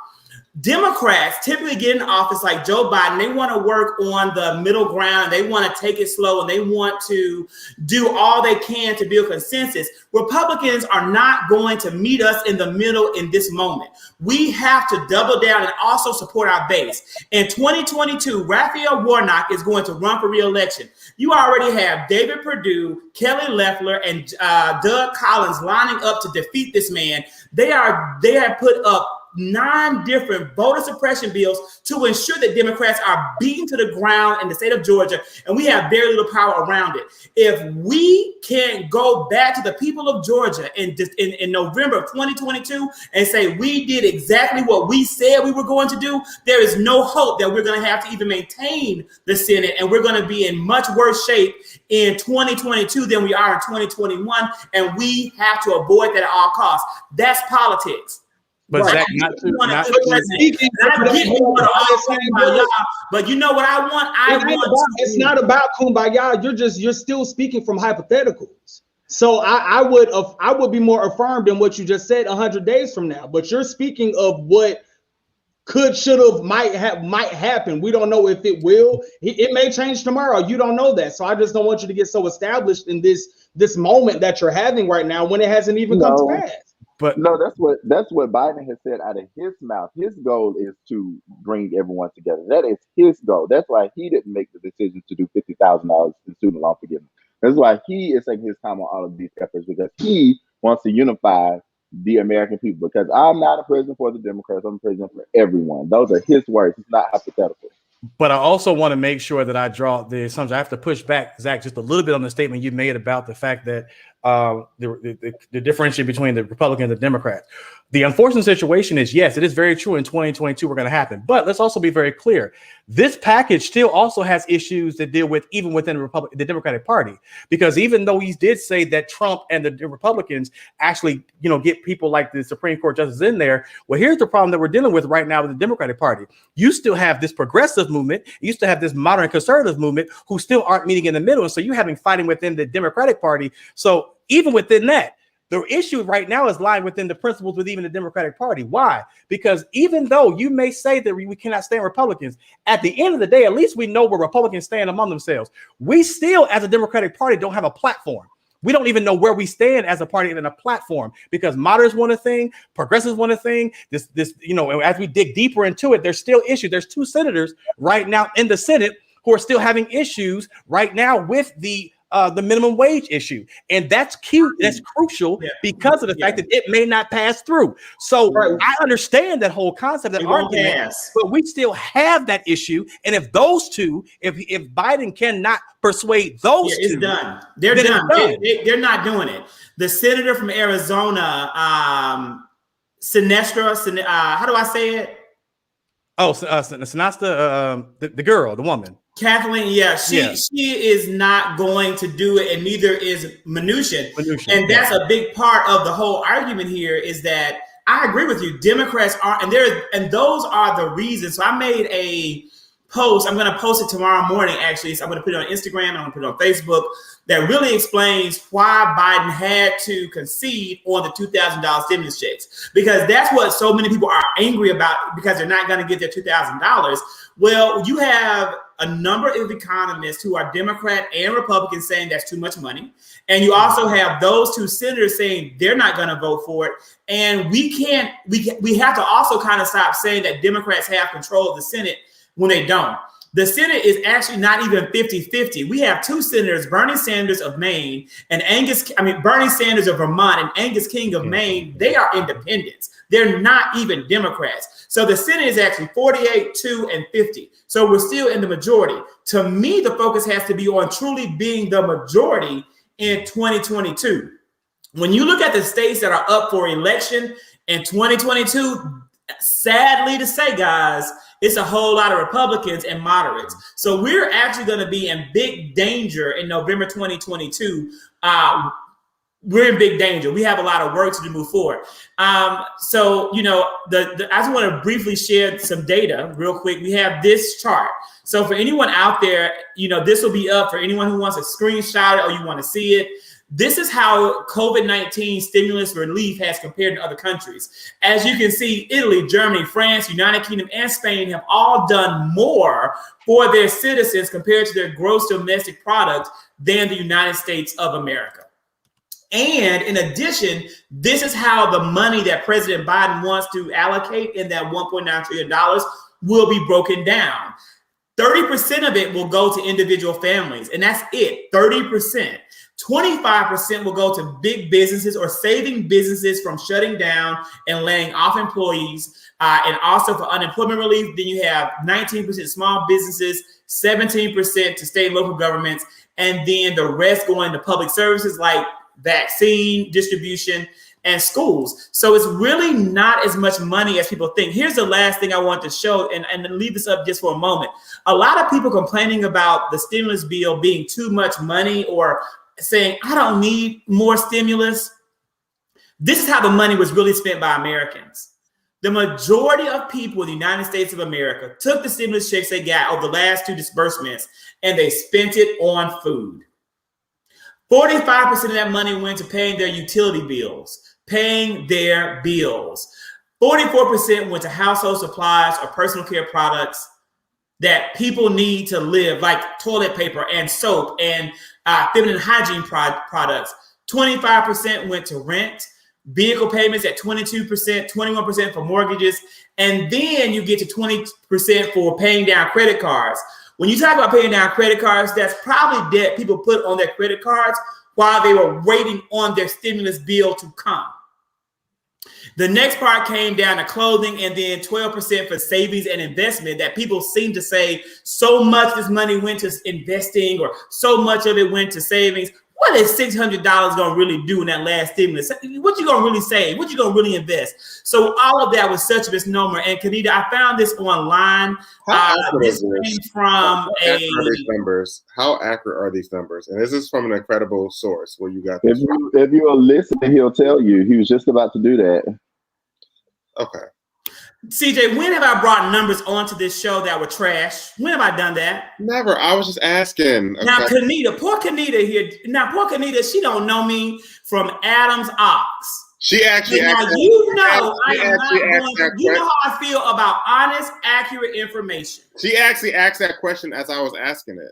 Democrats typically get in office like Joe Biden. They want to work on the middle ground. They want to take it slow and they want to do all they can to build consensus. Republicans are not going to meet us in the middle in this moment. We have to double down and also support our base. In 2022, Raphael Warnock is going to run for re-election. You already have David Perdue, Kelly Loeffler, and Doug Collins lining up to defeat this man. They have put up 9 different voter suppression bills to ensure that Democrats are beaten to the ground in the state of Georgia, and we have very little power around it. If we can't go back to the people of Georgia in November of 2022 and say we did exactly what we said we were going to do, there is no hope that we're going to have to even maintain the Senate, and we're going to be in much worse shape in 2022 than we are in 2021, and we have to avoid that at all costs. That's politics. But Right. Zach, but you know what I want? It's not about kumbaya. You're still speaking from hypotheticals. So I would be more affirmed in what you just said 100 days from now. But you're speaking of what could, should have, might happen. We don't know if it will. It may change tomorrow. You don't know that. So I just don't want you to get so established in this moment that you're having right now when it hasn't even come to pass. But no, that's what Biden has said out of his mouth. His goal is to bring everyone together. That is his goal. That's why he didn't make the decision to do $50,000 in student loan forgiveness. That's why he is taking his time on all of these efforts, because he wants to unify the American people. Because I'm not a president for the Democrats. I'm a president for everyone. Those are his words. It's not hypothetical. But I also want to make sure that I draw the assumption. I have to push back, Zach, just a little bit on the statement you made about the fact that the differentiation between the Republicans and the Democrats. The unfortunate situation is, yes, it is very true in 2022 we're going to happen. But let's also be very clear. This package still also has issues that deal with even within the Democratic Party, because even though he did say that Trump and the Republicans actually, get people like the Supreme Court justices in there. Well, here's the problem that we're dealing with right now with the Democratic Party. You still have this progressive movement. You still have this modern conservative movement who still aren't meeting in the middle. And so you're having fighting within the Democratic Party. So even within that, the issue right now is lying within the principles with even the Democratic Party. Why? Because even though you may say that we cannot stand Republicans, at the end of the day, at least we know where Republicans stand among themselves. We still, as a Democratic Party, don't have a platform. We don't even know where we stand as a party in a platform, because moderates want a thing, progressives want a thing. This, as we dig deeper into it, there's still issues. There's 2 senators right now in the Senate who are still having issues right now with the minimum wage issue. And that's cute. That's crucial because of the fact that it may not pass through. So I understand that whole concept, that argument, but we still have that issue. And if those two, if Biden cannot persuade those two, it's done. They're done. They're not doing it. The senator from Arizona, Sinestra, how do I say it? Oh, Sinasta, the girl, the woman. Kathleen, she is not going to do it, and neither is Mnuchin. And that's a big part of the whole argument here, is that I agree with you. Democrats are, and those are the reasons. So I made a post. I'm going to post it tomorrow morning, actually. So I'm going to put it on Instagram. I'm going to put it on Facebook. That really explains why Biden had to concede on the $2,000 stimulus checks, because that's what so many people are angry about, because they're not going to get their $2,000. Well, you have a number of economists who are Democrat and Republican saying that's too much money. And you also have those 2 senators saying they're not going to vote for it. And we have to also kind of stop saying that Democrats have control of the Senate when they don't. The Senate is actually not even 50-50. We have 2 senators, Bernie Sanders of Maine and Bernie Sanders of Vermont and Angus King of Maine. They are independents. They're not even Democrats. So the Senate is actually 48, 2, and 50. So we're still in the majority. To me, the focus has to be on truly being the majority in 2022. When you look at the states that are up for election in 2022, sadly to say, guys, it's a whole lot of Republicans and moderates. So we're actually going to be in big danger in November 2022. We're in big danger. We have a lot of work to do to move forward. I just want to briefly share some data real quick. We have this chart. So for anyone out there, this will be up for anyone who wants to screenshot it or you want to see it. This is how COVID-19 stimulus relief has compared to other countries. As you can see, Italy, Germany, France, United Kingdom, and Spain have all done more for their citizens compared to their gross domestic product than the United States of America. And in addition, this is how the money that President Biden wants to allocate in that $1.9 trillion will be broken down. 30% of it will go to individual families, and that's it, 30%. 25% will go to big businesses or saving businesses from shutting down and laying off employees. And also for unemployment relief, then you have 19% small businesses, 17% to state and local governments, and then the rest going to public services like vaccine distribution and schools. So it's really not as much money as people think. Here's the last thing I want to show and leave this up just for a moment. A lot of people complaining about the stimulus bill being too much money or saying, I don't need more stimulus. This is how the money was really spent by Americans. The majority of people in the United States of America took the stimulus checks they got over the last two disbursements and they spent it on food. 45% of that money went to paying their utility bills, paying their bills. 44% went to household supplies or personal care products that people need to live, like toilet paper and soap and feminine hygiene products. 25% went to rent, vehicle payments at 22%, 21% for mortgages, and then you get to 20% for paying down credit cards. When you talk about paying down credit cards, that's probably debt people put on their credit cards while they were waiting on their stimulus bill to come. The next part came down to clothing, and then 12% for savings and investment that people seem to say so much this money went to investing or so much of it went to savings. What is $600 going to really do in that last stimulus? What you going to really save? What you going to really invest? So all of that was such a misnomer. And Kanita, I found this online. This came from How accurate are these numbers? And this is from an incredible source where you got this. If you are listening, he'll tell you. He was just about to do that. Okay. CJ, when have I brought numbers onto this show that were trash? When have I done that? Never. I was just asking. Okay. Now, poor Kanita here. Now, poor Kanita, she don't know me from Adam's ox. She actually asked that. You know how I feel about honest, accurate information. She actually asked that question as I was asking it.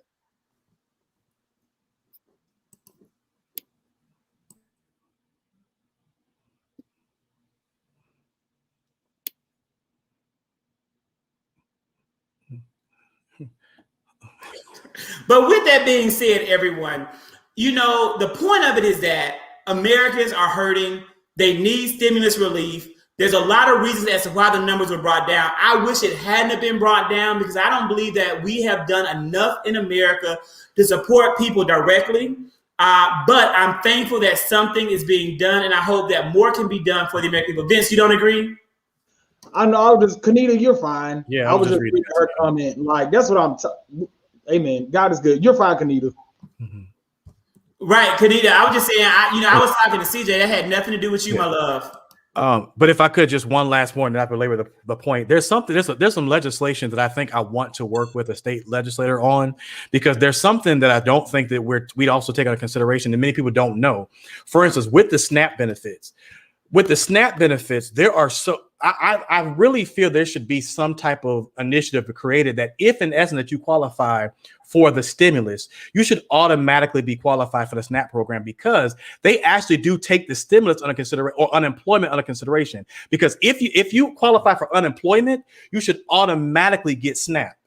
But with that being said, everyone, you know, the point of it is that Americans are hurting. They need stimulus relief. There's a lot of reasons as to why the numbers were brought down. I wish it hadn't been brought down because I don't believe that we have done enough in America to support people directly. But I'm thankful that something is being done, and I hope that more can be done for the American people. Vince, you don't agree? I know. Kanita, you're fine. Yeah, I was just reading her comment. Like, that's what I'm Amen. God is good. You're fine, Kanita. Mm-hmm. Right, Kanita. I was just saying, I was talking to CJ. That had nothing to do with you, my love. But if I could, just one last more, and I belabor the point. There's some legislation that I think I want to work with a state legislator on, because there's something that I don't think that we'd also take into consideration, and many people don't know. For instance, with the SNAP benefits, there are I really feel there should be some type of initiative created that if in essence that you qualify for the stimulus, you should automatically be qualified for the SNAP program, because they actually do take the stimulus under consideration or unemployment under consideration. Because if you qualify for unemployment, you should automatically get SNAP.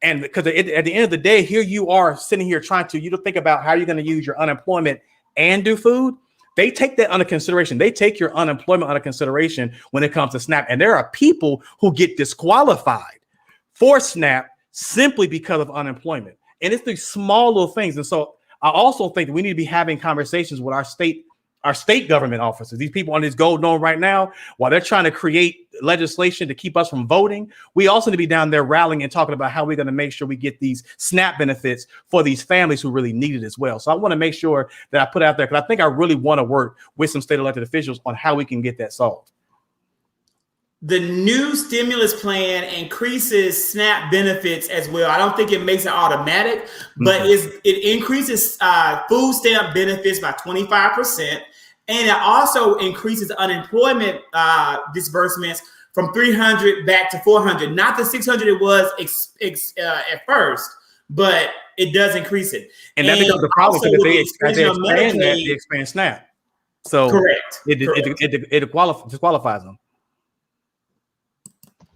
And because at the end of the day, here you are sitting here trying to think about how you're going to use your unemployment and do food. They take that under consideration. They take your unemployment under consideration when it comes to SNAP. And there are people who get disqualified for SNAP simply because of unemployment. And it's these small little things. And so I also think that we need to be having conversations with our state government officers, these people on this gold dome right now, while they're trying to create legislation to keep us from voting. We also need to be down there rallying and talking about how we're going to make sure we get these SNAP benefits for these families who really need it as well. So I want to make sure that I put out there, because I think I really want to work with some state elected officials on how we can get that solved. The new stimulus plan increases SNAP benefits as well. I don't think it makes it automatic, but it increases food stamp benefits by 25%. And it also increases unemployment disbursements from 300 back to 400. Not the 600 it was at first, but it does increase it. And that becomes the problem, because they expand SNAP. So correct. It disqualifies them.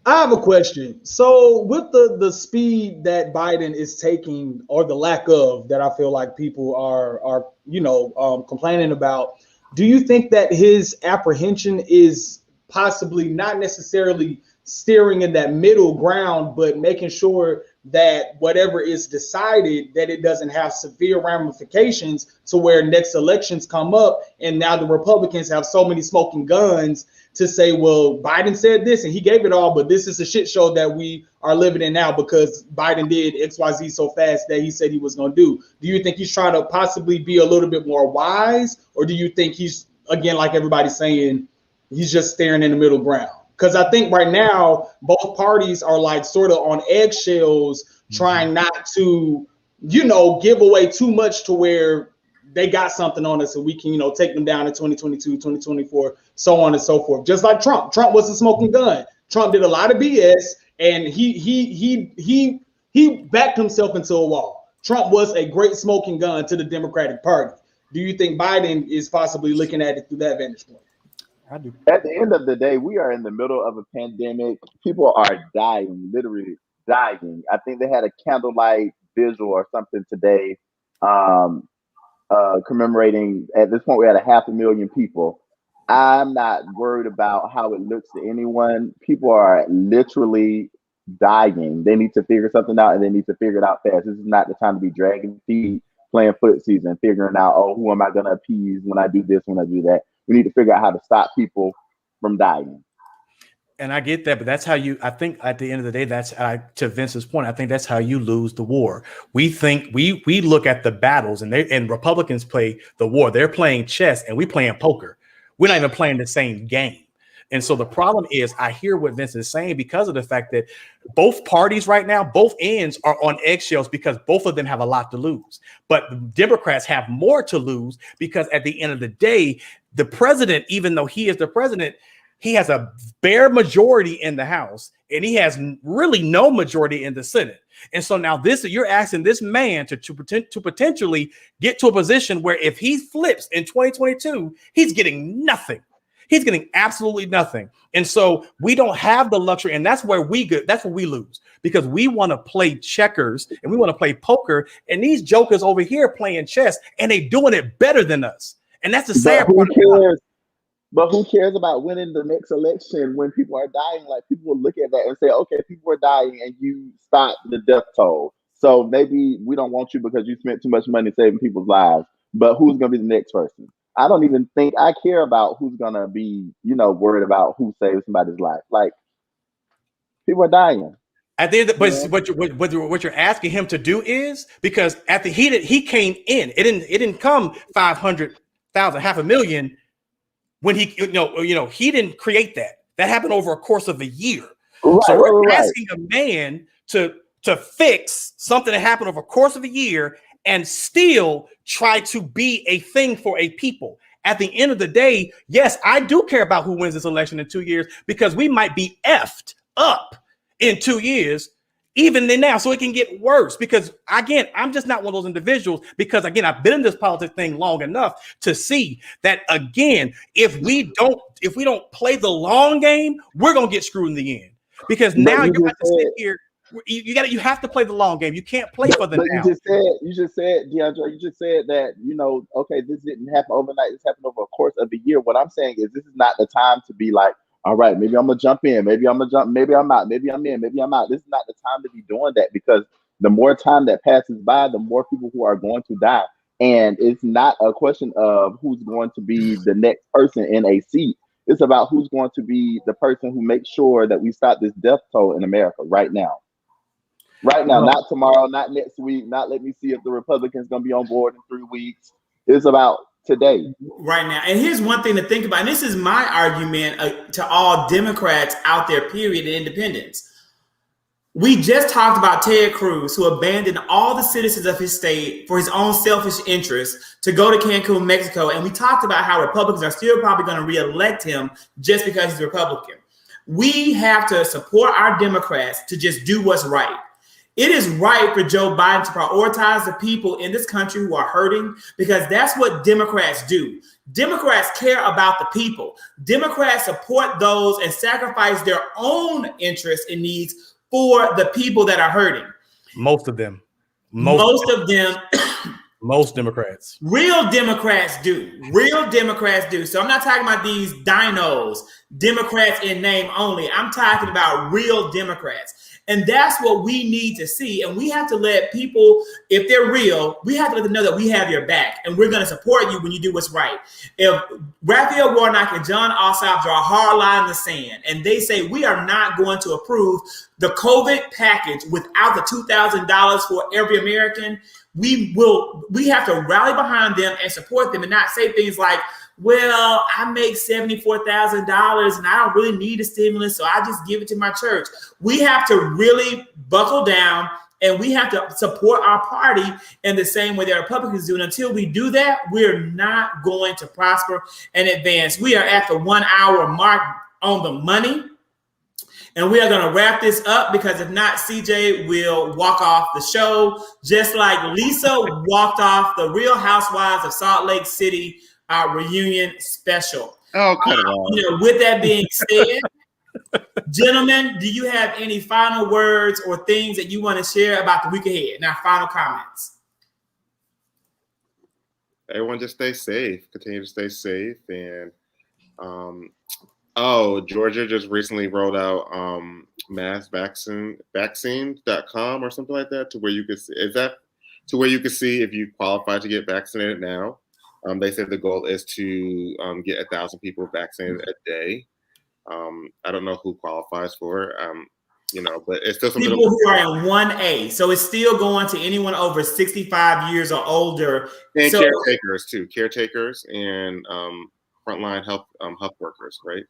I have a question. So, with the speed that Biden is taking, or the lack of, that I feel like people are complaining about, do you think that his apprehension is possibly not necessarily steering in that middle ground, but making sure that whatever is decided, that it doesn't have severe ramifications to where next elections come up and now the Republicans have so many smoking guns to say, well, Biden said this and he gave it all, but this is a shit show that we are living in now because Biden did XYZ so fast that he said he was going to do. Do you think he's trying to possibly be a little bit more wise, or do you think he's, again, like everybody's saying, he's just staring in the middle ground? Because I think right now both parties are like sort of on eggshells, trying not to, give away too much to where they got something on us and we can, take them down in 2022, 2024, so on and so forth. Just like Trump. Trump was a smoking gun. Trump did a lot of BS and he backed himself into a wall. Trump was a great smoking gun to the Democratic Party. Do you think Biden is possibly looking at it through that vantage point? I do. At the end of the day, we are in the middle of a pandemic. People are dying, literally dying. I think they had a candlelight visual or something today, commemorating. At this point, we had 500,000 people. I'm not worried about how it looks to anyone. People are literally dying. They need to figure something out, and they need to figure it out fast. This is not the time to be dragging feet, playing footsie, and figuring out, oh, who am I going to appease when I do this, when I do that. We need to figure out how to stop people from dying. And I get that, but that's how I think at the end of the day, that's to Vince's point. I think that's how you lose the war. We think we look at the battles and Republicans play the war. They're playing chess and we playing poker. We're not even playing the same game. And so the problem is, I hear what Vince is saying because of the fact that both parties right now, both ends are on eggshells because both of them have a lot to lose. But Democrats have more to lose because at the end of the day, the president, even though he is the president, he has a bare majority in the House and he has really no majority in the Senate. And so now you're asking this man to potentially get to a position where if he flips in 2022, he's getting nothing. He's getting absolutely nothing. And so we don't have the luxury. And that's where that's where we lose, because we want to play checkers and we want to play poker. And these jokers over here playing chess and they doing it better than us. And that's the sad part. But who cares about winning the next election when people are dying? Like, people will look at that and say, okay, people are dying and you stop the death toll. So maybe we don't want you because you spent too much money saving people's lives. But who's going to be the next person? I don't even think I care about who's going to be, worried about who saves somebody's life. Like, people are dying. At the end, but what you're asking him to do is, because he came in, it didn't come 500,000, 500,000 when he didn't create that. That happened over a course of a year. Right, so we're asking a man to fix something that happened over a course of a year and still try to be a thing for a people. At the end of the day, yes, I do care about who wins this election in 2 years, because we might be effed up in 2 years, even then now. So it can get worse, because again, I'm just not one of those individuals, because again, I've been in this politics thing long enough to see that, again, if we don't play the long game, we're going to get screwed in the end, because now you have to sit here. You have to play the long game. You can't play for the now. You just said, DeAndre, you just said that, okay, this didn't happen overnight. This happened over a course of a year. What I'm saying is, this is not the time to be like, all right, maybe I'm going to jump in. Maybe I'm going to jump. Maybe I'm out. Maybe I'm in. Maybe I'm out. This is not the time to be doing that, because the more time that passes by, the more people who are going to die. And it's not a question of who's going to be the next person in a seat. It's about who's going to be the person who makes sure that we stop this death toll in America right now. Right now, not tomorrow, not next week, not let me see if the Republicans going to be on board in 3 weeks. It's about today. Right now. And here's one thing to think about. And this is my argument to all Democrats out there, period, and independents. We just talked about Ted Cruz, who abandoned all the citizens of his state for his own selfish interests to go to Cancun, Mexico. And we talked about how Republicans are still probably going to reelect him just because he's a Republican. We have to support our Democrats to just do what's right. It is right for Joe Biden to prioritize the people in this country who are hurting, because that's what Democrats do. Democrats care about the people. Democrats support those and sacrifice their own interests and needs for the people that are hurting. Most of them. Most of them. Most Democrats. Real Democrats do. Real Democrats do. So I'm not talking about these dinos, Democrats in name only. I'm talking about real Democrats. And that's what we need to see. And we have to let people, if they're real, we have to let them know that we have your back. And we're going to support you when you do what's right. If Raphael Warnock and John Ossoff draw a hard line in the sand and they say we are not going to approve the COVID package without the $2,000 for every American, we have to rally behind them and support them and not say things like, well, I make $74,000 and I don't really need a stimulus, so I just give it to my church. We have to really buckle down and we have to support our party in the same way that Republicans do. And until we do that, we're not going to prosper and advance. We are at the 1 hour mark on the money. And we are going to wrap this up, because if not, CJ will walk off the show, just like Lisa walked off the Real Housewives of Salt Lake City reunion special. Oh, cut it off. With that being said, gentlemen, do you have any final words or things that you want to share about the week ahead? Now, final comments. Everyone just stay safe. Continue to stay safe. And Georgia just recently rolled out massvaccine.com or something like that, to where you could see, see if you qualify to get vaccinated now. They said the goal is to get 1,000 people vaccinated a day. I don't know who qualifies for it, but it's still something. People who are in 1A. So it's still going to anyone over 65 years or older. And caretakers too. Caretakers and frontline health workers, right?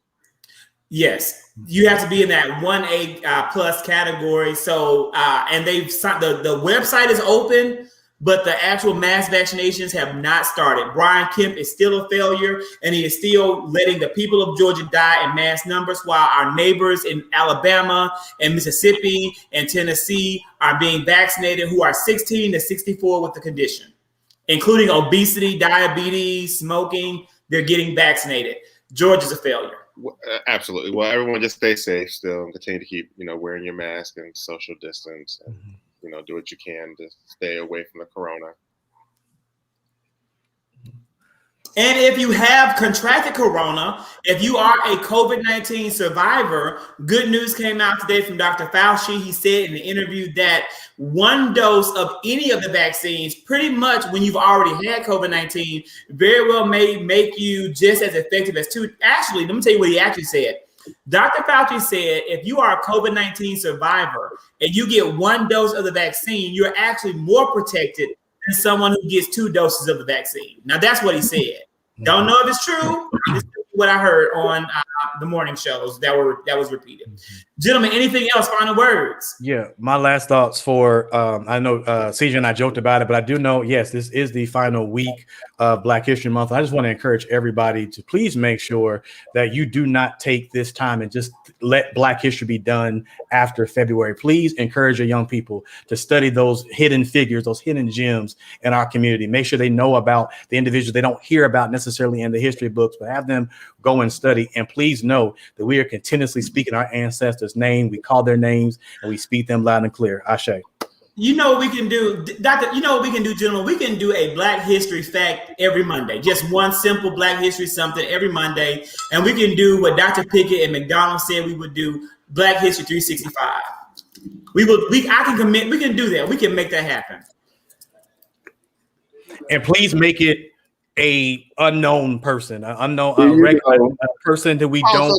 Yes, you have to be in that 1A plus category. So, and they've the website is open, but the actual mass vaccinations have not started. Brian Kemp is still a failure, and he is still letting the people of Georgia die in mass numbers, while our neighbors in Alabama and Mississippi and Tennessee are being vaccinated, who are 16 to 64 with the condition, including obesity, diabetes, smoking. They're getting vaccinated. Georgia's a failure. Absolutely. Well, everyone just stay safe still and continue to keep, wearing your mask and social distance and, do what you can to stay away from the corona. And if you have contracted corona, if you are a COVID-19 survivor, good news came out today from Dr. Fauci. He said in the interview that one dose of any of the vaccines, pretty much when you've already had COVID-19, very well may make you just as effective as two. Actually, let me tell you what he actually said. Dr. Fauci said if you are a COVID-19 survivor and you get one dose of the vaccine, you're actually more protected than someone who gets 2 doses of the vaccine. Now, that's what he said. Don't know if it's true. It's what I heard on the morning shows that was repeated. Gentlemen, anything else? Final words? Yeah, my last thoughts for I know CJ and I joked about it, but I do know, yes, this is the final week of Black History Month. I just want to encourage everybody to please make sure that you do not take this time and just let Black history be done after February. Please encourage your young people to study those hidden figures, those hidden gems in our community. Make sure they know about the individuals they don't hear about necessarily in the history books, but have them go and study. And please know that we are continuously speaking our ancestors' name. We call their names and we speak them loud and clear. Ashe. You know what we can do, Doctor? You know what we can do, gentlemen? We can do a Black History fact every Monday. Just one simple Black History something every Monday. And we can do what Dr. Pickett and McDonald said we would do, Black History 365. We can do that. We can make that happen. And please make it a unknown person, regular person that we don't.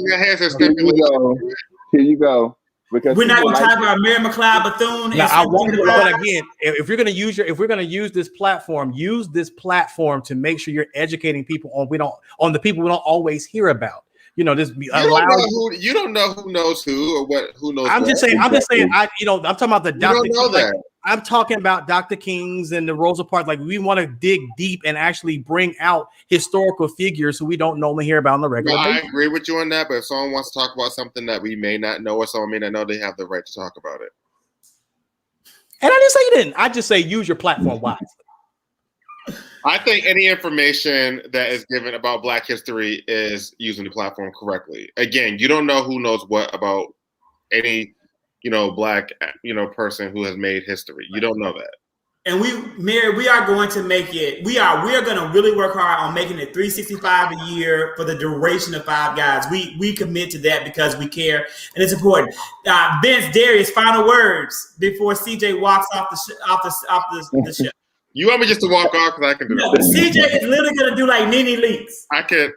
Here you go. Because we're not going to talk about Mary McLeod Bethune. Now, I want to, but again, if we're going to use this platform, to make sure you're educating people on the people we don't always hear about. You don't know who knows who or who knows. I'm just saying. I'm talking about the Dr. You don't know that. I'm talking about Dr. Kings and the Rosa Parks. Like, we want to dig deep and actually bring out historical figures who we don't normally hear about on the regular basis. I agree with you on that, but if someone wants to talk about something that we may not know or someone may not know, they have the right to talk about it. And I didn't say you didn't. I just say use your platform wisely. I think any information that is given about Black history is using the platform correctly. Again, you don't know who knows what about any, Black, person who has made history. You don't know that. And we are going to make it. We are going to really work hard on making it 365 a year for the duration of Five Guys. We commit to that because we care and it's important. Vince, Darius, final words before CJ walks off the show. You want me just to walk off because I can do that? CJ is literally going to do like Nene Leaks. I could.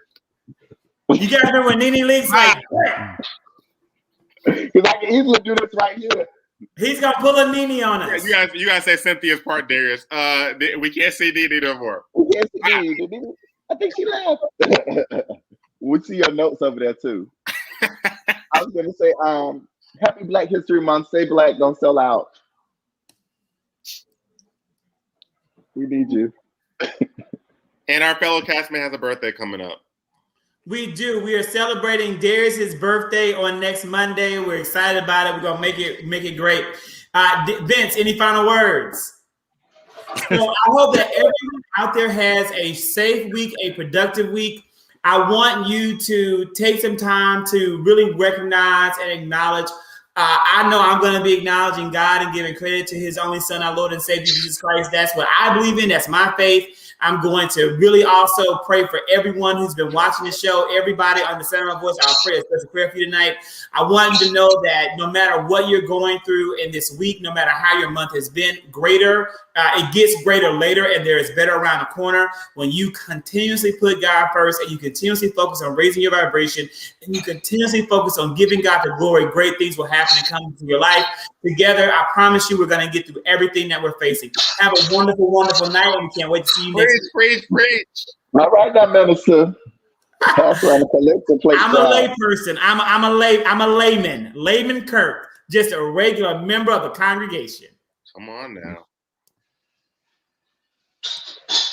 You guys remember when Nene Leaks like? Because I can easily do this right here. He's gonna pull a Nene on us. You guys say Cynthia's part, Darius. We can't see Nene no more. We can't see Nene. I think she left. We see your notes over there too. I was gonna say, happy Black History Month. Stay black, don't sell out. We need you. And our fellow castmate has a birthday coming up. We do. We are celebrating Darius's birthday on next Monday. We're excited about it. We're gonna make it great. Vince, any final words? So I hope that everyone out there has a safe week, a productive week. I want you to take some time to really recognize and acknowledge. I know I'm going to be acknowledging God and giving credit to His only Son, our Lord and Savior, Jesus Christ. That's what I believe in. That's my faith. I'm going to really also pray for everyone who's been watching the show, everybody on the center of my voice. I'll pray a special prayer for you tonight. I want you to know that no matter what you're going through in this week, no matter how your month has been, it gets greater later, and there is better around the corner when you continuously put God first and you continuously focus on raising your vibration and you continuously focus on giving God the glory. Great things will happen and come into your life. Together, I promise you, we're going to get through everything that we're facing. Have a wonderful, wonderful night, and we can't wait to see you next week. Preach. All right, now, Minister. That's right. I'm a lay person. I'm a layman. Layman Kirk, just a regular member of the congregation. Come on now.